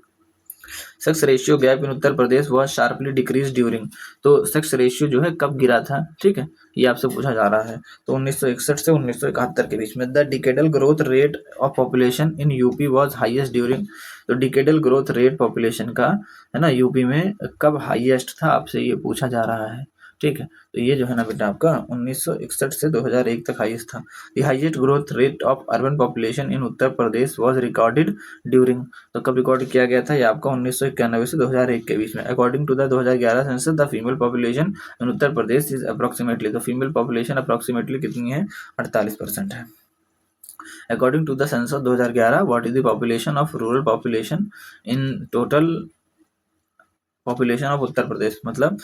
Sex ratio gap in Uttar Pradesh was sharply decrease during, तो सेक्स रेशियो जो है कब गिरा था। ठीक है, ये आपसे पूछा जा रहा है, तो 1961 से 1971 के बीच में। The decadal growth rate of population in UP was highest during, तो डिकेडल ग्रोथ रेट पॉपुलेशन का है ना यूपी में कब हाईएस्ट था, आपसे ये पूछा जा रहा है। ठीक है, तो ये जो है ना बेटा आपका 1961 से 2001 तक हाईएस्ट था। The highest growth rate of urban population in Uttar Pradesh was recorded during, तो कब रिकॉर्ड किया गया था ये आपका 1991 से 2001 के बीच में। According to the 2011 census the female population in Uttar Pradesh is approximately, तो फीमेल पॉपुलेशन अप्रोक्सीमेटली कितनी है, 48% है। According to the census 2011 what is the population of rural population in total population of Uttar Pradesh, मतलब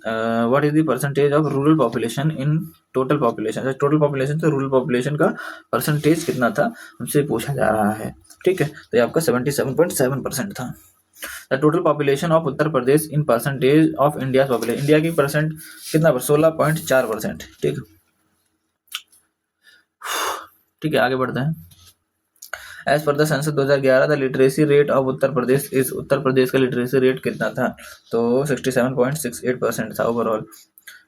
what is the percentage of rural population in total population, total population से rural population का percentage कितना था हमसे पूछा जा रहा है। ठीक है, तो ये आपका 77.7% था। The total population of Uttar Pradesh in percentage of India population, India की परसेंट कितना, 16.4%। ठीक ठीक है, आगे बढ़ते हैं। As per the census 2011 the literacy rate of Uttar Pradesh is, Uttar Pradesh का लिटरेसी रेट कितना था, तो 67.68% था ओवरऑल।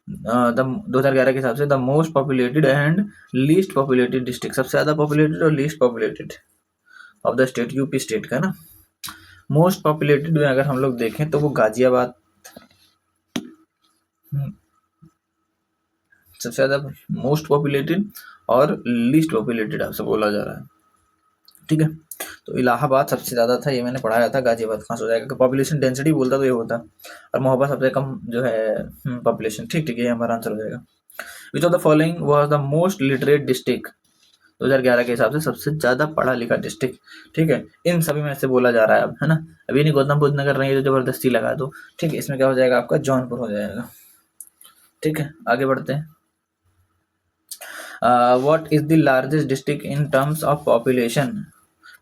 2011 के हिसाब से the most populated and least populated district, सबसे ज़्यादा पॉपुलेटेड और least populated of the state, UP state का ना। मोस्ट पॉपुलेटेड में अगर हम लोग देखें तो वो गाजियाबाद सबसे ज़्यादा मोस्ट पॉपुलेटेड और लीस्ट पॉपुलेटेड आपसे बोला जा रहा है। ठीक है, तो इलाहाबाद सबसे ज़्यादा था, ये मैंने पढ़ाया था, गाजियाबाद कहाँ से हो जाएगा, पॉपुलेशन डेंसिटी बोलता तो ये होता, और मोहब्बत सबसे कम जो है पॉपुलेशन। ठीक ठीक, ये हमारा आंसर हो जाएगा। Which of the following was the most literate district, 2011 के हिसाब से सबसे ज़्यादा पढ़ा लिखा डिस्ट्रिक्ट। ठीक है, इन सभी में से बोला जा रहा है अब, है ना। अभी नहीं गौतम बुद्ध नगर नहीं, तो जबरदस्ती लगा दो। ठीक है, इसमें क्या हो जाएगा आपका, जौनपुर हो जाएगा। ठीक है, आगे बढ़ते हैं। What is the largest district in terms of population,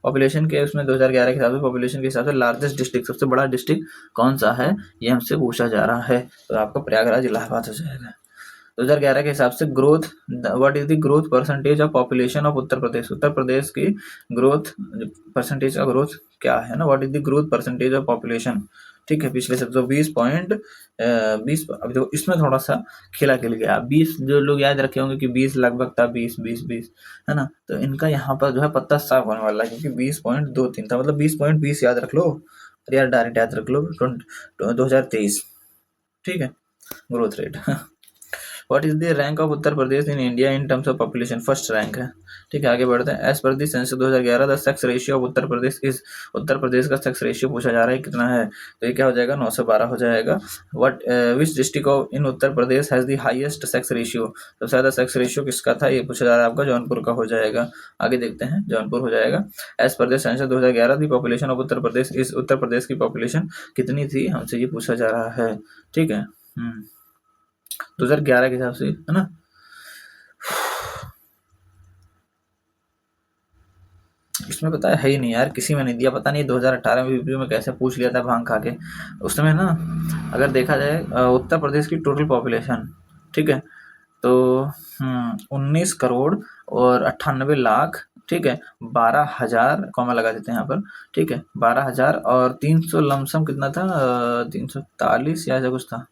population के उसमें 2011 के हिसाब से, पॉपुलेशन के हिसाब से लार्जेस्ट डिस्ट्रिक्ट, सबसे बड़ा डिस्ट्रिक्ट कौन सा है, ये हमसे पूछा जा रहा है। तो आपका प्रयागराज इलाहाबाद हो जाएगा। 2011 के हिसाब से growth, what is the growth percentage of population of Uttar Pradesh, Uttar Pradesh की ग्रोथ परसेंटेज का ग्रोथ क्या है ना, what is the growth percentage of population. ठीक है, पिछले सब तो 20 अभी देखो इसमें थोड़ा सा खेला खेल गया। 20 जो लोग याद रखे होंगे कि 20 लगभग था, 20 है ना, तो इनका यहाँ पर जो है पत्ता साफ होने वाला है, क्योंकि 20.23 था, मतलब 20.20 याद रख लो, अरे यार डायरेक्ट याद रख लो 2023। ठीक है, growth rate. What is the rank of Uttar Pradesh in India in terms of population, first rank है। ठीक है, आगे बढ़ते हैं। As per the census 2011 the sex ratio of Uttar Pradesh is, Uttar Pradesh का सेक्स रेशियो पूछा जा रहा है कितना है, तो ये क्या हो जाएगा, 912 हो जाएगा। What which district of in Uttar Pradesh has the highest sex ratio, सबसे ज्यादा सेक्स रेशियो किसका था, ये पूछा जा रहा है आपका, जौनपुर का हो जाएगा। आगे देखते हैं, जौनपुर हो जाएगा। As per the census 2011 the population of Uttar Pradesh is, Uttar Pradesh की पॉपुलेशन कितनी थी, हमसे ये पूछा जा रहा है। ठीक है, 2011 के हिसाब से, है ना। इसमें पता है ही नहीं यार, किसी में नहीं दिया, पता नहीं 2018 में वीपी में कैसे पूछ लिया था भांग खा के उस समय ना। अगर देखा जाए उत्तर प्रदेश की टोटल पॉपुलेशन, ठीक है, तो 19 करोड़ और 98 लाख, ठीक है, 12,000 कॉमा लगा देते हैं यहाँ पर, ठीक है, 12,000 और 300 लमसम कितना था, 341 या ऐसा कुछ था,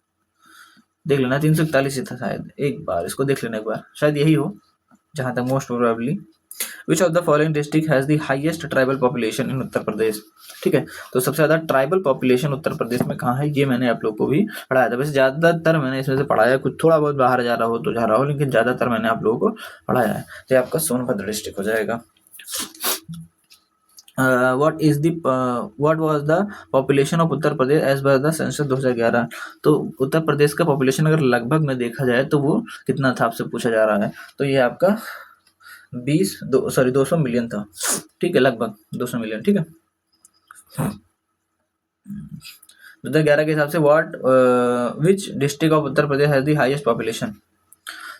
देख लेना, 341 ही था शायद, एक बार इसको देख लेना एक बार, शायद यही हो जहाँ तक most probably. Which of the following district has the highest tribal population in Uttar Pradesh. ठीक है, तो सबसे ज्यादा ट्राइबल पॉपुलेशन उत्तर प्रदेश में कहाँ है, ये मैंने आप लोग को भी पढ़ाया था। वैसे ज्यादातर मैंने इसमें से पढ़ाया, कुछ थोड़ा बहुत बाहर जा रहा हो तो जा रहा हो, लेकिन ज्यादातर मैंने आप लोगों को पढ़ाया है। तो आपका सोनभद्र डिस्ट्रिक्ट हो जाएगा। what was the population of Uttar Pradesh as per the census 2011। तो उत्तर प्रदेश का पॉपुलेशन अगर लगभग में देखा जाए तो वो कितना था, आपसे पूछा जा रहा है। तो ये आपका 200 मिलियन था। ठीक है, लगभग 200 मिलियन। ठीक है, 2011 के हिसाब से what which district of Uttar Pradesh has the highest population,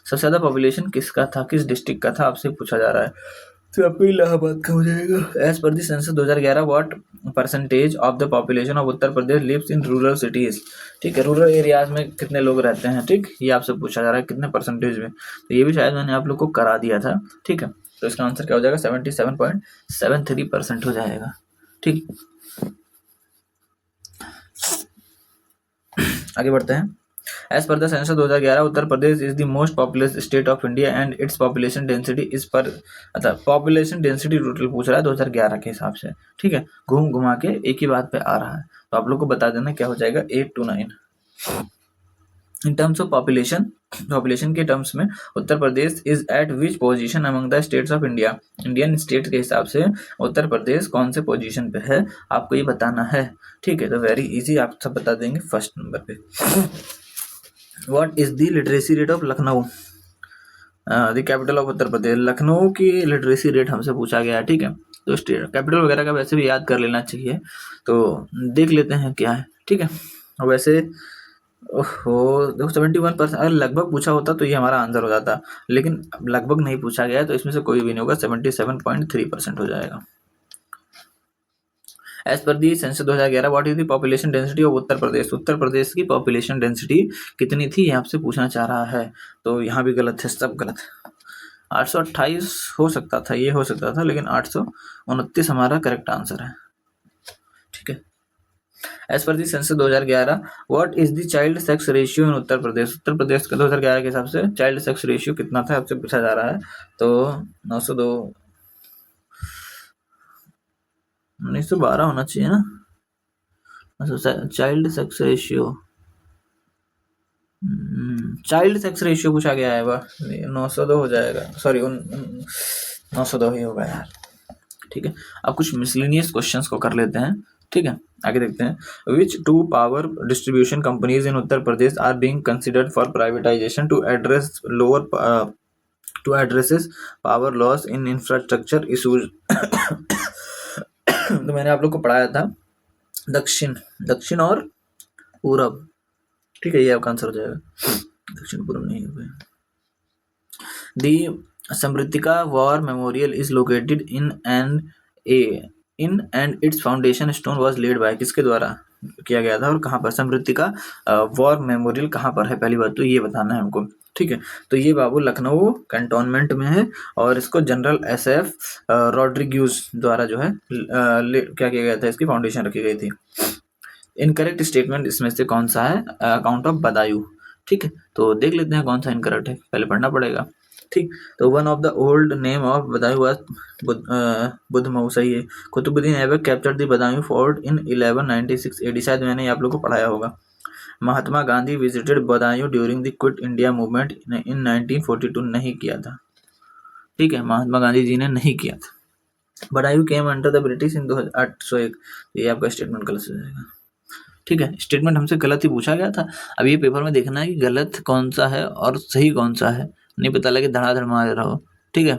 सबसे ज्यादा पॉपुलेशन किसका था, किस डिस्ट्रिक्ट का था, आपसे पूछा जा रहा है। तो आपको इलाहाबाद का हो जाएगा। As per the census 2011 what percentage of the population of Uttar Pradesh lives in rural cities. ठीक है, रूरल एरियाज में कितने लोग रहते हैं, ठीक, ये आपसे पूछा जा रहा है कितने परसेंटेज में। तो ये भी शायद मैंने आप लोग को करा दिया था। ठीक है, तो इसका आंसर क्या हो जाएगा, 77.73% हो जाएगा। ठीक, आगे बढ़ते हैं। As per the census 2011 Uttar Pradesh is the most populous state of India and its population density is per, अच्छा पॉपुलेशन डेंसिटी टोटल पूछ रहा है 2011 के हिसाब से। ठीक है, घूम घुमा के एक ही बात पे आ रहा है, तो आप लोग को बता देना क्या हो जाएगा, 8 to 9। In terms of population, population के टर्म्स में Uttar Pradesh is at which position among the states of India. Indian state के हिसाब से उत्तर प्रदेश कौन से पोजीशन पे है, आपको ये बताना है। ठीक है, तो वेरी इजी, आप सब बता देंगे फर्स्ट नंबर पे। What is the literacy rate of Lucknow, the capital of Uttar Pradesh. Lucknow की लिटरेसी रेट हमसे पूछा गया है। ठीक है, तो स्टेट कैपिटल वगैरह का वैसे भी याद कर लेना चाहिए, तो देख लेते हैं क्या है। ठीक है, और वैसे ओहो देखो 71%, अगर लगभग पूछा होता तो ये हमारा आंसर हो जाता, लेकिन लगभग नहीं पूछा गया तो इसमें से कोई भी नहीं होगा, 77.3% हो जाएगा। As per the census 2011 what is the population density of Uttar Pradesh. Uttar Pradesh की पॉपुलेशन डेंसिटी कितनी थी, ये आपसे पूछना चाह रहा है। तो यहाँ भी गलत है, सब गलत है। 828 हो सकता था, ये हो सकता था, लेकिन 829 हमारा करेक्ट आंसर है। ठीक है, as per the census 2011 what is the child sex ratio in Uttar Pradesh. Uttar Pradesh का 2011 के हिसाब से चाइल्ड सेक्स रेशियो कितना था, आपसे पूछा जा रहा है। तो 902, 1912 होना चाहिए ना, child sex ratio, child sex ratio पूछा गया है, वह 902 हो जाएगा, सॉरी 902 ही होगा यार। ठीक है, अब कुछ मिसलेनियस क्वेश्चंस को कर लेते हैं। ठीक है, आगे देखते हैं। Which 2 power distribution companies in Uttar Pradesh are being considered for privatisation to address lower to addresses power loss in infrastructure issues. तो मैंने आप लोग को पढ़ाया था दक्षिण और पूरब। ठीक है, ये आपका आंसर हो जाएगा, दक्षिण पूर्व नहीं हो गया। दी समृद्धिका war memorial is located in and a in and its foundation stone was laid by, किसके द्वारा किया गया था और कहाँ पर? समृद्धि का वॉर मेमोरियल कहाँ पर है, पहली बात तो ये बताना है हमको, ठीक है। तो ये बाबू लखनऊ कैंटोनमेंट में है और इसको जनरल SF रॉड्रिग्यूज द्वारा जो है क्या किया गया था, इसकी फाउंडेशन रखी गई थी। इनकरेक्ट स्टेटमेंट इसमें से कौन सा है? अकाउंट ऑफ बदायूं, ठीक है। तो देख लेते हैं कौन सा इनकरेक्ट है, पहले पढ़ना पड़ेगा, ठीक। तो one of the old name of Badaun was Buddhmau, सही है। Qutubuddin Aibak captured the Badaun fort in 1196 AD, शायद मैंने आप लोग को पढ़ाया होगा। Mahatma Gandhi visited Badaun during the quit India movement in 1942, नहीं किया था, ठीक है, महात्मा गांधी जी ने नहीं किया था। Budaun came under the British in 1801, ये आपका स्टेटमेंट गलत हो जाएगा, ठीक है। स्टेटमेंट हमसे गलत ही पूछा गया था। अब ये पेपर में देखना है कि गलत कौन सा है और सही कौन सा है, नहीं पता लगे धड़ाधड़ मार रहो, ठीक है।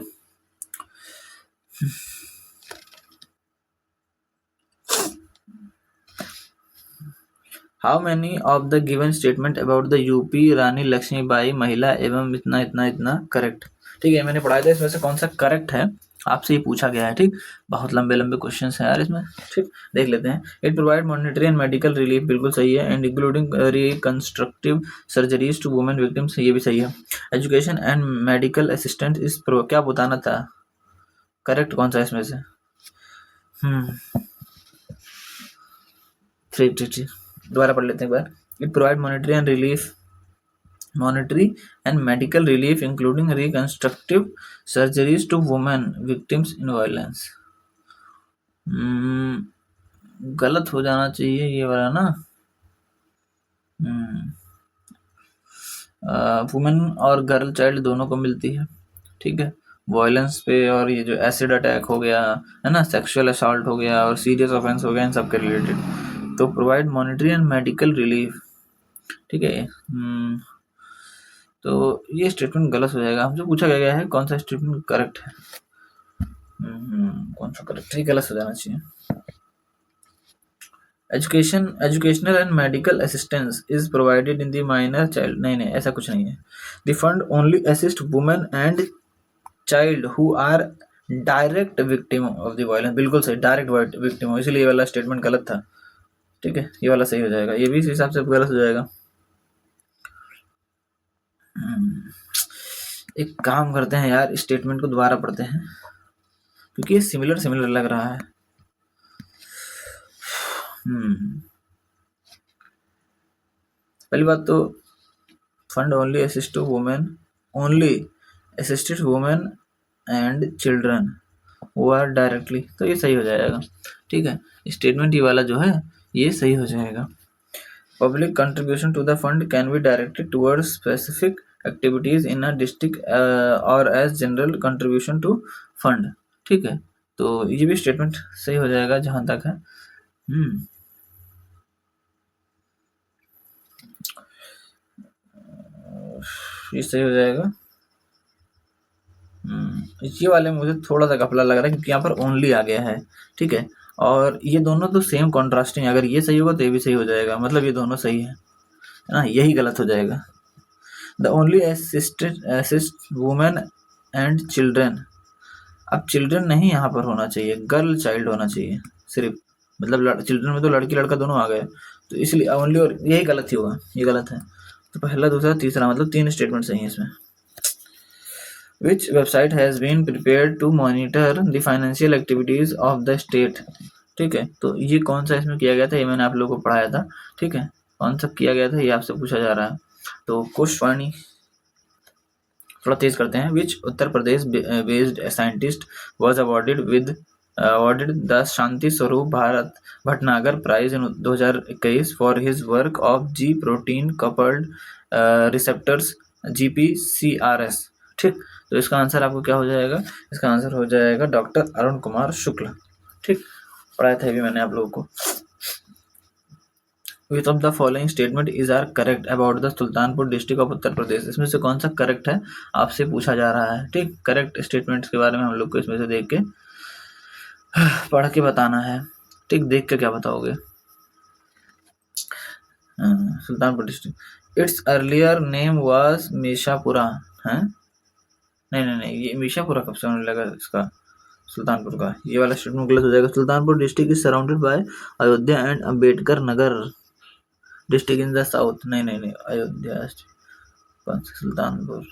How many of the given statement about the UP Rani Laxmibai महिला एवं इतना इतना इतना करेक्ट, ठीक है। मैंने पढ़ाया था इसमें से कौन सा करेक्ट है, आपसे ये पूछा गया है, ठीक। बहुत लंबे लंबे क्वेश्चंस हैं यार इसमें, ठीक। देख लेते हैं। It provide monetary and medical relief, बिल्कुल सही है। And including reconstructive surgeries to women victims, ये भी सही है। एजुकेशन एंड मेडिकल असिस्टेंट इस क्या बताना था, करेक्ट कौन सा इसमें से? ठीक ठीक ठीक, दोबारा पढ़ लेते हैं एक बार। It provide monetary and medical relief including reconstructive surgeries to women victims in violence। गलत हो जाना चाहिए ये वाला ना। वुमेन और गर्ल चाइल्ड दोनों को मिलती है, ठीक है, वायलेंस पे। और ये जो एसिड अटैक हो गया है ना, सेक्सुअल असॉल्ट हो गया और सीरियस ऑफेंस हो गया, इन सब के रिलेटेड। तो provide monetary and medical relief, ठीक है। तो ये स्टेटमेंट गलत हो जाएगा। हमसे पूछा गया है कौन सा स्टेटमेंट करेक्ट है। कौन सा करेक्ट है, गलत हो जाना चाहिए। Educational and medical assistance is provided in the minor child, नहीं ऐसा कुछ नहीं है। The fund only assist women and child who are direct victim of the violence, बिल्कुल सही, डायरेक्ट विक्टिम हो, इसलिए ये वाला स्टेटमेंट गलत था, ठीक है। ये वाला सही हो जाएगा, ये भी इस हिसाब से गलत हो जाएगा। एक काम करते हैं यार, स्टेटमेंट को दोबारा पढ़ते हैं क्योंकि ये सिमिलर लग रहा है। पहली बात तो fund only assist to women, only assisted women and children who are directly, तो ये सही हो जाएगा, ठीक है। स्टेटमेंट ये वाला जो है ये सही हो जाएगा। Public contribution to the fund can be directed towards specific activities in a district or as general contribution to fund, ठीक है। तो ये भी स्टेटमेंट सही हो जाएगा जहां तक है। ये सही हो जाएगा। ये वाले मुझे थोड़ा सा घपला लग रहा है क्योंकि यहाँ पर ओनली आ गया है, ठीक है। और ये दोनों तो सेम कॉन्ट्रास्टिंग, अगर ये सही होगा तो ये भी सही हो जाएगा, मतलब ये दोनों सही है ना, यही गलत हो जाएगा। The only assist women and children, अब चिल्ड्रन नहीं यहाँ पर होना चाहिए, गर्ल चाइल्ड होना चाहिए सिर्फ, मतलब चिल्ड्रन में तो लड़की लड़का दोनों आ गए, तो इसलिए ओनली, और यही गलत ही होगा, ये गलत है। तो पहला दूसरा तीसरा, मतलब 3 स्टेटमेंट सही है इसमें। Which website has been prepared to monitor the financial activities of the state, ठीक है। तो ये कौन सा इसमें किया गया था, ये मैंने आप लोगों को पढ़ाया था, ठीक है। कौन सा किया गया था ये आपसे पूछा जा रहा है। तो कुशवाणी, थोड़ा तेज करते हैं। विच Uttar Pradesh based scientist was awarded the Shanti Swarup Bharat Bhatnagar prize in 2021 for his work of ji protein coupled receptors GPCRS, ठीक। तो इसका आंसर आपको क्या हो जाएगा, इसका आंसर हो जाएगा डॉक्टर अरुण कुमार शुक्ल, ठीक। पढ़ाया था भी मैंने आप लोगों को। Which of the following statement is are correct about the Sultanpur district of Uttar Pradesh, इसमें से कौन सा करेक्ट है आपसे पूछा जा रहा है, ठीक। करेक्ट स्टेटमेंट्स के बारे में हम लोग को इसमें से देख के पढ़ के बताना है, ठीक। देख के क्या बताओगे। Sultanpur district, its earlier name was Mishapura है, नहीं ये मीशापुरा कब से होने लगा इसका, सुल्तानपुर का, ये वाला स्टेटमेंट गलत हो जाएगा। Sultanpur district is surrounded by Ayodhya and Ambedkar Nagar district in the south. नहीं, अयोध्या कौन सा, सुल्तानपुर।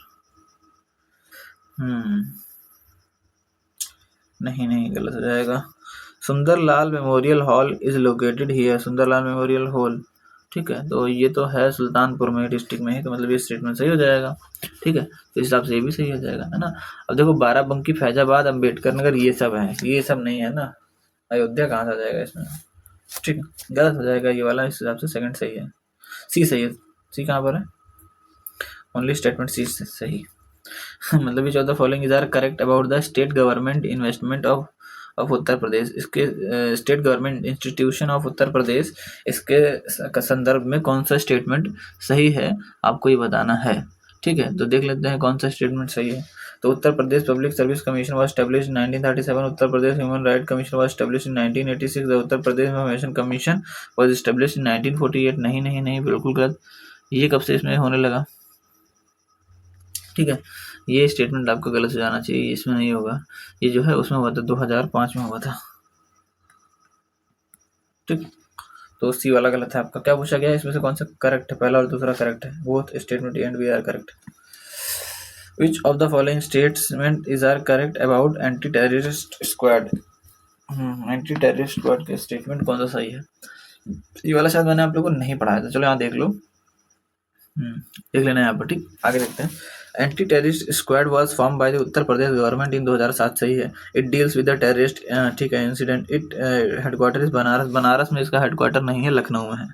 नहीं, गलत हो जाएगा। Sundarlal memorial hall is located here, Sundarlal memorial hall, ठीक है। तो ये तो है सुल्तानपुर में, डिस्ट्रिक्ट में ही, तो मतलब ये स्टेटमेंट सही हो जाएगा, ठीक है। तो इस हिसाब से ये भी सही हो जाएगा, है ना। अब देखो बाराबंकी, फैजाबाद, अम्बेडकर नगर, ये सब है, ये सब नहीं है ना, अयोध्या कहाँ से आ जाएगा इसमें, ठीक है। गलत हो जाएगा ये वाला, इस हिसाब से सेकंड सही है, सी सही है। सी कहाँ पर है, ओनली स्टेटमेंट सी सही। मतलब which of the following is are correct about the state government investment of Uttar Pradesh. इसके state government institution of Uttar Pradesh, इसके संदर्भ में कौन सा स्टेटमेंट सही है आपको ये बताना है, ठीक है। तो देख लेते हैं कौन सा स्टेटमेंट सही है। तो Uttar Pradesh public service commission was established in 1937, Uttar Pradesh human right commission was established in 1986, the Uttar Pradesh information commission was established in 1948। नहीं, बिल्कुल गलत। ये कब से इसमें होने लगा, ठीक है। ये स्टेटमेंट आपको गलत हो जाना चाहिए, इसमें नहीं होगा। ये जो है उसमें हुआ था 2005 में हुआ था, ठीक। तो सी वाला गलत है आपका। क्या पूछा गया इसमें से कौन सा करेक्ट है, पहला और दूसरा करेक्ट है, both statement A and B are correct. Which of the following statement is are correct about anti terrorist squad. Anti terrorist squad के स्टेटमेंट कौन सा सही है, ये वाला शायद मैंने आप लोगों को नहीं पढ़ाया था, चलो यहाँ देख लो, देख लेना यहाँ पर, ठीक। आगे देखते हैं। Anti terrorist squad was form by the Uttar Pradesh government in 2007, सही है। It deals with the terrorist, ठीक है, incident. It headquarter is Banaras में इसका हेडक्वार्टर नहीं है, लखनऊ में है,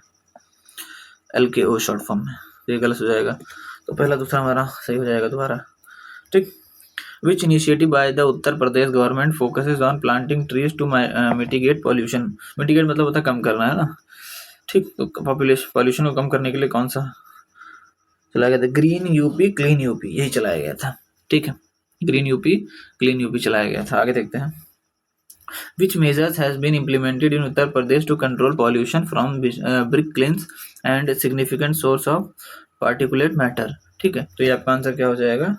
LKO शॉर्ट फॉर्म में। ये गलत हो जाएगा, तो पहला दूसरा हमारा सही हो जाएगा दोबारा, ठीक। Which initiative by the Uttar Pradesh government focuses on planting trees to mitigate pollution. Mitigate मतलब होता है कम करना, है ना, ठीक। तो पॉल्यूशन को कम करने के लिए कौन सा चलाया गया था, ग्रीन यूपी क्लीन यूपी, यही चलाया गया था, ठीक है। ग्रीन यूपी क्लीन यूपी चलाया गया था। आगे देखते हैं। Which measures has been implemented in Uttar Pradesh to control pollution from brick kilns and significant source of particulate matter, ठीक है। तो ये आपका आंसर क्या हो जाएगा,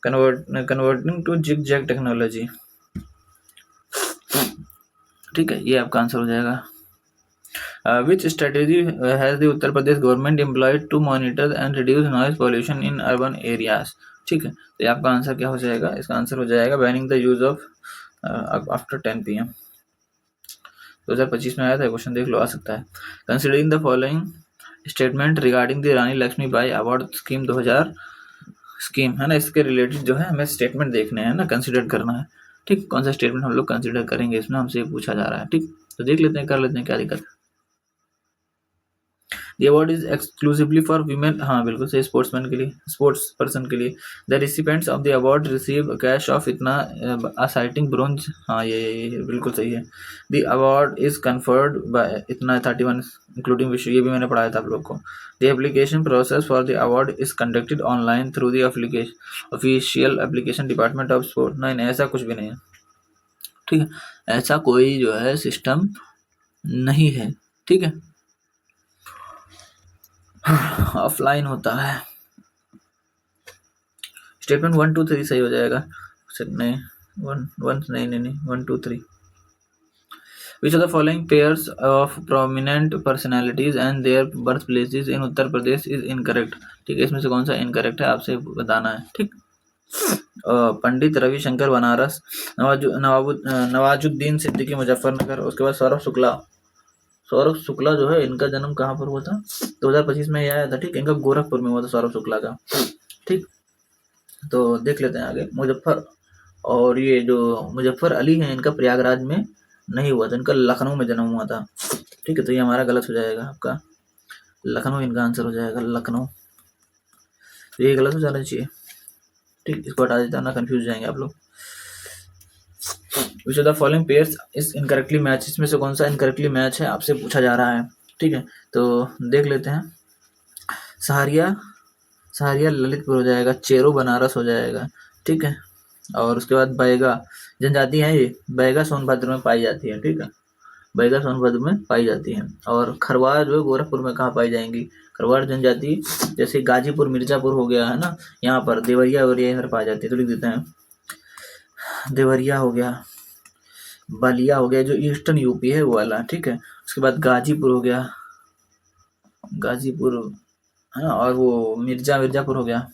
converting to zig zag technology, ठीक है, ये आपका आंसर हो जाएगा। Which strategy has the Uttar Pradesh government employed to monitor and reduce noise pollution in urban areas, ठीक है। तो ये आपका आंसर क्या हो जाएगा, इसका आंसर हो जाएगा banning the use of after 10 PM। 2025 में आया था क्वेश्चन, देख लो, आ सकता है। Considering the following statement regarding the Rani Lakshmibai award scheme 2000 scheme, है ना, इसके रिलेटेड जो है हमें स्टेटमेंट देखने हैं ना, कंसिडर करना है, ठीक। कौन सा स्टेटमेंट हम लोग कंसिडर करेंगे, इसमें हमसे पूछा जा रहा है, ठीक। तो देख लेते हैं, कर लेते हैं, क्या दिक्कत है। The award is exclusively for women, हाँ बिल्कुल सही, स्पोर्ट्समैन के लिए, स्पोर्ट्स पर्सन के लिए। The recipients of the award receive cash of इतना citing bronze, हाँ ये बिल्कुल सही है। The award is conferred by इतना 31 including विश्व, ये भी मैंने पढ़ाया था आप लोग को। The application process for the award is conducted online through the official application department of sport। नहीं, ऐसा कुछ भी नहीं है, ठीक है, ऐसा कोई जो है सिस्टम नहीं है, ठीक है, ऑफलाइन होता है। स्टेटमेंट 1 2 3 सही हो जाएगा, नहीं 1 2 3। विच of the following pairs of prominent personalities and there birth places in Uttar Pradesh is incorrect, ठीक है। इसमें से कौन सा इनकरेक्ट है आपसे बताना है, ठीक। पंडित रविशंकर बनारस, नवाजुद्दीन सिद्दीकी मुजफ्फरनगर, उसके बाद सौरभ शुक्ला जो है, इनका जन्म कहाँ पर हुआ था, 2025 में आया था, ठीक। इनका गोरखपुर में हुआ था, सौरभ शुक्ला का, ठीक। तो देख लेते हैं आगे। और ये जो मुजफ्फर अली है, इनका प्रयागराज में नहीं हुआ था, इनका लखनऊ में जन्म हुआ था, ठीक है। तो ये हमारा गलत हो जाएगा, आपका लखनऊ इनका आंसर हो जाएगा, लखनऊ। तो ये गलत हो जाना चाहिए, ठीक। इसको हटा देता ना, कंफ्यूज जाएंगे आप लोग। विच of the following pairs is incorrectly match, इसमें से कौन सा इनकरेक्टली मैच है आपसे पूछा जा रहा है, ठीक है। तो देख लेते हैं। सहारिया ललितपुर हो जाएगा, चेरो बनारस हो जाएगा, ठीक है। और उसके बाद बैगा जनजाति है, ये बैगा सोनभद्र में पाई जाती है, ठीक है, बैगा सोनभद्र में पाई जाती है। और खरवार जो है गोरखपुर में कहाँ पाई जाएंगी, खरवार जनजाति जैसे गाजीपुर मिर्जापुर हो गया, है ना, यहाँ पर देवरिया वरिया इधर पाई जाती है। तो लिख देते हैं देवरिया हो गया, बलिया हो गया जो ईस्टर्न यूपी है वो वाला, ठीक है। उसके बाद गाजीपुर हो गया, गाजीपुर है ना, और वो मिर्जापुर हो गया।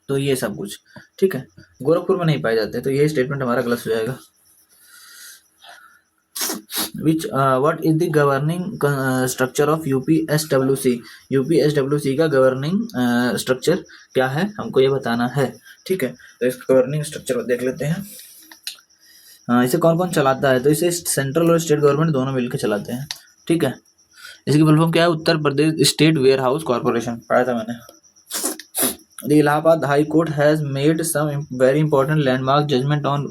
तो ये सब कुछ, ठीक है। गोरखपुर में नहीं पाए जाते, तो ये स्टेटमेंट हमारा गलत हो जाएगा। Which what is the governing structure of UPSWC? UPSWC का गवर्निंग स्ट्रक्चर क्या है, हमको ये बताना है, ठीक है। तो इस गवर्निंग स्ट्रक्चर को देख लेते हैं। इसे कौन कौन चलाता है? तो इसे सेंट्रल और स्टेट गवर्नमेंट दोनों मिलकर चलाते हैं, ठीक है। इसकी फुल फॉर्म क्या है? Uttar Pradesh state warehouse corporation, पढ़ा था मैंने। The Allahabad high court has made some very important landmark judgement on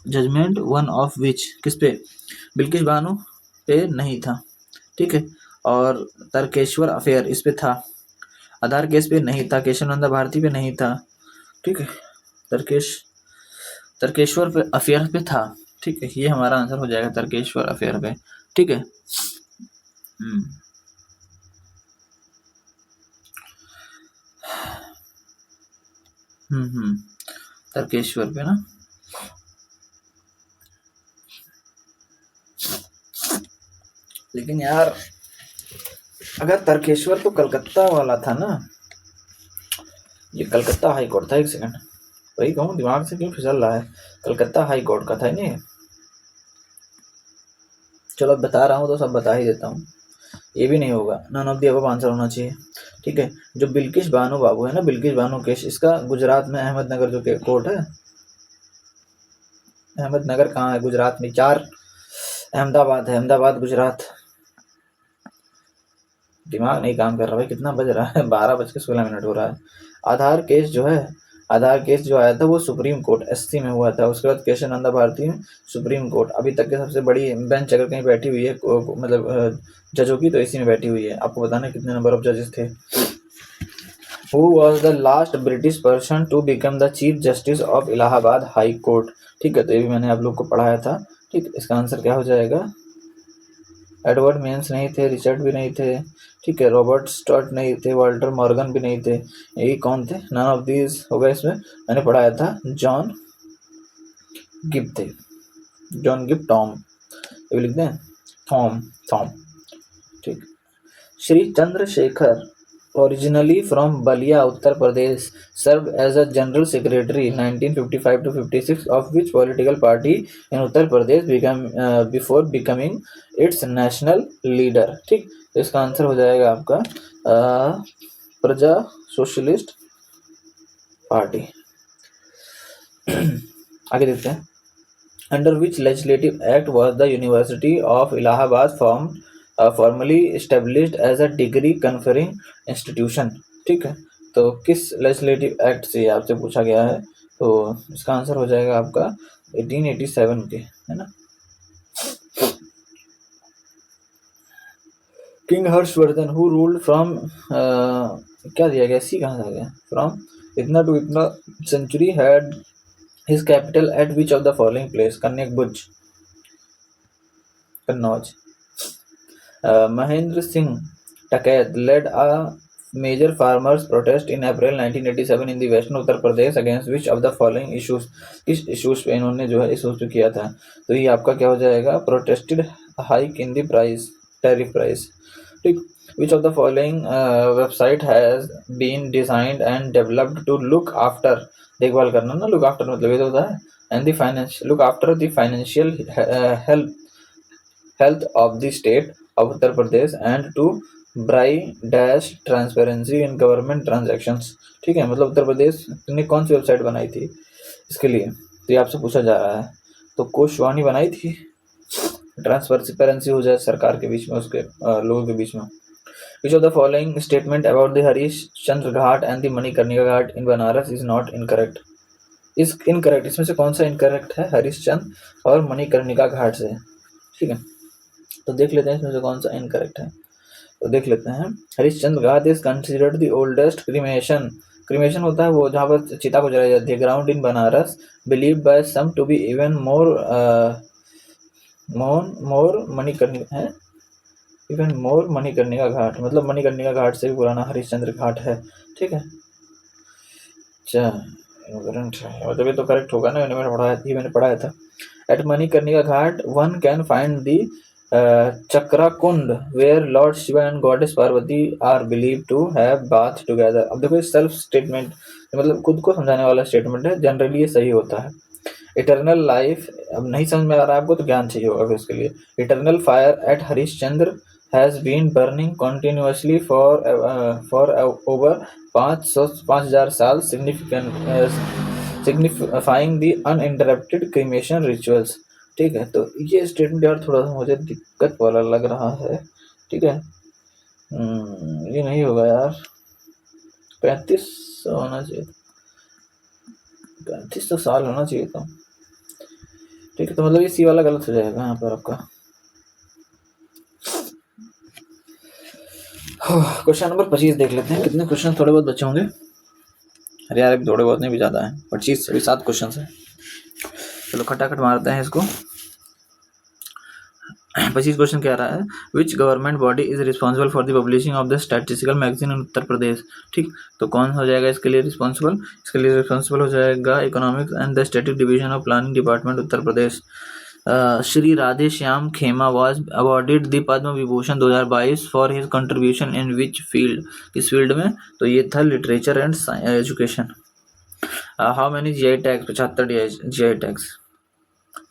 judgement one of which, किस पे? बिल्किस बानो पे नहीं था, ठीक है। और तर्केश्वर अफेयर इस पे था। आधार केस पे नहीं था। केशवानंदा भारती पे नहीं था, ठीक है। तर्केश्वर पे अफेयर पे था, ठीक है। ये हमारा आंसर हो जाएगा तर्केश्वर अफेयर पे, ठीक है। तर्केश्वर पे ना, लेकिन यार अगर तर्केश्वर तो कलकत्ता वाला था ना, ये कलकत्ता हाई कोर्ट था। एक सेकंड, वही कहूँ दिमाग से क्यों फिसल रहा है, कलकत्ता हाई कोर्ट का था नहीं। चलो अब बता रहा हूँ तो सब बता ही देता हूँ, ये भी नहीं होगा। None of the above answer होना चाहिए, ठीक है। जो बिल्किस बानो बाबू है ना, बिल्किस बानो केस, इसका गुजरात में अहमदनगर जो कोर्ट है। अहमदनगर कहाँ है? गुजरात में। 4 अहमदाबाद है, अहमदाबाद गुजरात। दिमाग नहीं काम कर रहा भाई, कितना बज रहा है? 12:16 हो रहा है। आधार केस जो है, आधार केस जो आया था वो सुप्रीम कोर्ट एससी में हुआ था। उसके बाद केशवानंदा भारती में सुप्रीम कोर्ट। अभी तक के सबसे बड़ी बेंच अगर कहीं बैठी हुई है मतलब जजों की, तो इसी में बैठी हुई है। आपको बताना कितने नंबर ऑफ जजेस थे। Who was the last British person to become the chief justice of Allahabad high court, ठीक है। तो ये भी मैंने आप लोग को पढ़ाया था, ठीक। इसका आंसर क्या हो जाएगा? एडवर्ड मेंस नहीं थे, रिचर्ड भी नहीं थे, ठीक है। रॉबर्ट स्टर्ट नहीं थे, वाल्टर मॉर्गन भी नहीं थे। यही कौन थे? नन ऑफ दीज होगा इसमें। मैंने पढ़ाया था जॉन गिब थे, जॉन गिब टॉम, ये भी लिख दें, थॉम थॉम, ठीक। Shri Chandrashekhar originally from Balia, Uttar Pradesh, served as a general secretary 1955 to 56 of which political party in Uttar Pradesh before becoming its national leader, ठीक। तो इसका आंसर हो जाएगा आपका प्रजा सोशलिस्ट पार्टी। आगे देखते हैं। Under which legislative act was the University of Allahabad formally established as a degree conferring institution, ठीक है। तो किस लेजिस्लेटिव एक्ट से आपसे पूछा गया है? तो इसका आंसर हो जाएगा आपका 1887 के, है ना। King Harshvardhan who ruled from क्या दिया गया? सी कहाँ से आ गया? फ्रॉम इतना टू इतना century had his capital at which of the following place? Kanyakubja, Kannauj. Mahendra Singh Takayat led a major farmers protest in April 1987 in the western Uttar Pradesh against which of the following issues? किस issues पे इन्होंने जो है issues पे किया था? तो ये आपका क्या हो जाएगा? Protested hike in the price, tariff price, ठीक। Which of the following website has been designed and developed to look after, देखभाल करना ना, look after मतलब ये तो होता है, and the finance, look after the financial health of the state of Uttar Pradesh and to bring dash transparency in government transactions, ठीक है। मतलब उत्तर प्रदेश ने कौन सी वेबसाइट बनाई थी इसके लिए? तो ये आपसे पूछा जा रहा है। तो कोशवानी बनाई थी, ट्रांसपेरेंसी हो जाए सरकार के बीच में, उसके लोगों के बीच में। Which of the following statement about the Harish Chandra Ghat and the Manikarnika Ghat in Banaras is not incorrect? इस इनकरेक्ट, इसमें से कौन सा इनकरेक्ट है? हरिश्चंद्र और मणिकर्णिका घाट से, ठीक है। तो देख लेते हैं इसमें से कौन सा इनकरेक्ट है। तो देख लेते हैं। Harishchandra Ghat is considered the oldest cremation, cremation होता है वो जहाँ पर चिता को जलाई जाती है, ground in Banaras, believe by some to be even more Manikarnika है, इवन मोर मणिकर्णिका घाट, मतलब मणिकर्णिका घाट से भी पुराना हरिश्चंद्र घाट है, ठीक है। अच्छा, इग्नोरेंट है मतलब ये तो करेक्ट होगा ना, मैंने पढ़ाया था। At Manikarnika Ghat one can find the Chakrakund where lord Shiva and goddess Parvati are believe to have bath together. अब देखो ये सेल्फ स्टेटमेंट मतलब खुद को समझाने वाला स्टेटमेंट है, जनरली ये सही होता है। इटर्नल लाइफ, अब नहीं समझ में आ रहा है आपको तो ज्ञान चाहिए होगा फिर उसके लिए। Eternal fire at Harishchandra has been burning continuously for over 5,000 साल, signifying the uninterrupted cremation rituals. ठीक है, तो ये स्टेटमेंट यार थोड़ा सा मुझे दिक्कत वाला लग रहा है। ठीक है, ये नहीं होगा यार, 35 होना चाहिए, 35 तो साल होना चाहिए था। ठीक है, तो मतलब ये सी वाला गलत हो जाएगा यहाँ पर आपका। क्वेश्चन नंबर 25 देख लेते हैं, कितने क्वेश्चन थोड़े बहुत बचे होंगे। अरे यार अभी थोड़े बहुत नहीं, भी ज़्यादा है, 25 अभी 7 क्वेश्चन है। चलो खटाखट मारते हैं इसको। 25 क्वेश्चन क्या रहा है, which government body is responsible for the publishing of the statistical magazine in Uttar Pradesh. ठीक, तो कौन हो जाएगा इसके लिए रिस्पॉन्सिबल, इसके लिए रिस्पॉन्सिबल हो जाएगा economics and the static division of planning department Uttar Pradesh. Shri Radhe Shyam Khema was awarded the Padma Vibhushan 2022 for his contribution in which field, किस फील्ड में, तो ये था literature and education. How many GI tags, 75 GI tags.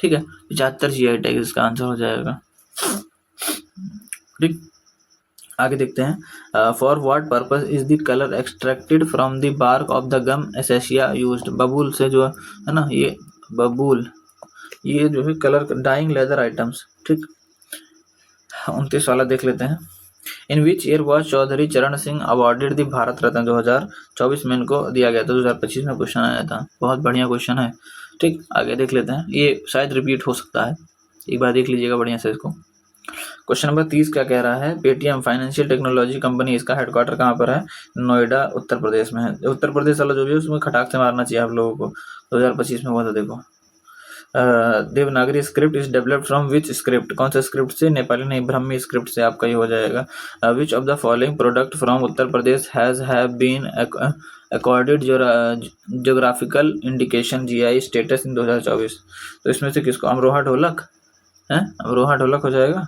ठीक है, 75 जीआई टैग्स इसका आंसर हो जाएगा। ठीक, आगे देखते हैं। For what purpose is the colour extracted from the bark of the gum acacia used. बबूल से जो है ना, ये बबूल, ये जो है कलर डाइंग लेदर आइटम्स। ठीक, 29 वाला देख लेते हैं। इन विच ईयर वॉज चौधरी चरण सिंह अवॉर्डेड द भारत रत्न, 2024 में इनको दिया गया था, 2025 में क्वेश्चन आया था। बहुत बढ़िया क्वेश्चन है। ठीक, आगे देख लेते हैं, ये शायद रिपीट हो सकता है, एक बार देख लीजिएगा बढ़िया से इसको। क्वेश्चन नंबर 30 क्या कह रहा है, पेटीएम फाइनेंशियल टेक्नोलॉजी कंपनी, इसका हेडक्वार्टर कहाँ पर है, नोएडा उत्तर प्रदेश में है। उत्तर प्रदेश वाला जो भी है उसमें खटाक से मारना चाहिए आप लोगों को, 2025 में हुआ था देखो। Devanagari script is developed from which script, कौन सा स्क्रिप्ट से, नेपाली नहीं ब्राह्मी स्क्रिप्ट से आपका ये हो जाएगा। Which of the following product from Uttar Pradesh has have been accorded geographical indication GI status in 2024, तो इसमें से किसको, अमरोहा ढोलक है, अमरोहा ढोलक हो जाएगा।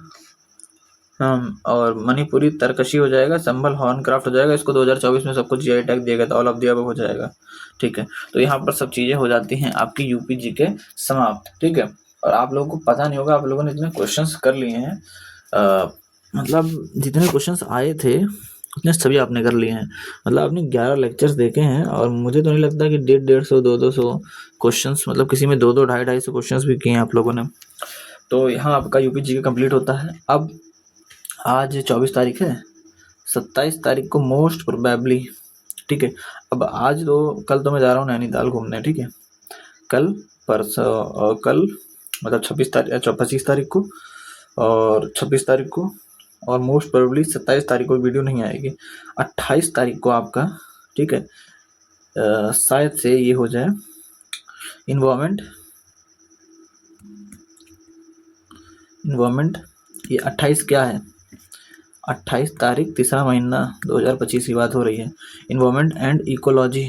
और मणिपुरी तरकशी हो जाएगा, संभल हॉर्न क्राफ्ट हो जाएगा। इसको 2024 में सबको जीआई टैग दिया गया था, ऑल ऑफ द अबव हो जाएगा। ठीक है, तो यहाँ पर सब चीज़ें हो जाती हैं आपकी यूपी जी के समाप्त। ठीक है, और आप लोगों को पता नहीं होगा, आप लोगों ने इतने क्वेश्चंस कर लिए हैं, मतलब जितने क्वेश्चंस आए थे उतने सभी आपने कर लिए हैं। मतलब आपने 11 लेक्चर्स देखे हैं, और मुझे तो नहीं लगता कि 150, 200 क्वेश्चंस, मतलब किसी में 200, 250 क्वेश्चंस भी किए हैं आप लोगों ने। तो यहाँ आपका यूपी जी के कंप्लीट होता है। अब आज 24 तारीख है, 27 तारीख को मोस्ट प्रोबेबली, ठीक है, अब आज तो, कल तो मैं जा रहा हूँ नैनीताल घूमने। ठीक है, कल परसों, कल मतलब 25 तारीख को और 26 तारीख को, और मोस्ट प्रोबेबली 27 तारीख को वीडियो नहीं आएगी। 28 तारीख को आपका, ठीक है, शायद से ये हो जाए इन्वायरमेंट, ये 28 क्या है, 28 तारीख 3रा महीना 2025 की बात हो रही है, इन्वायरमेंट एंड इकोलॉजी।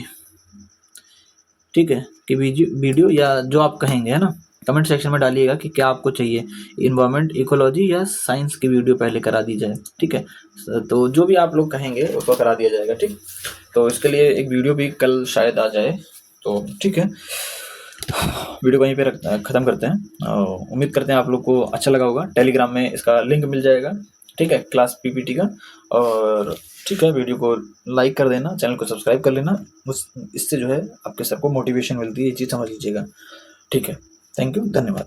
ठीक है, कि वीडियो या जो आप कहेंगे है ना, कमेंट सेक्शन में डालिएगा कि क्या आपको चाहिए, इन्वायरमेंट, इकोलॉजी या साइंस की वीडियो पहले करा दी जाए। ठीक है, तो जो भी आप लोग कहेंगे उसको करा दिया जाएगा। ठीक, तो इसके लिए एक वीडियो भी कल शायद आ जाए। तो ठीक है, वीडियो वहीं पे ख़त्म करते हैं। उम्मीद करते हैं आप लोग को अच्छा लगा होगा। टेलीग्राम में इसका लिंक मिल जाएगा, ठीक है, क्लास पीपीटी का। और ठीक है, वीडियो को लाइक कर देना, चैनल को सब्सक्राइब कर लेना, इससे जो है आपके सबको मोटिवेशन मिलती है, ये चीज़ समझ लीजिएगा। ठीक है, थैंक यू, धन्यवाद।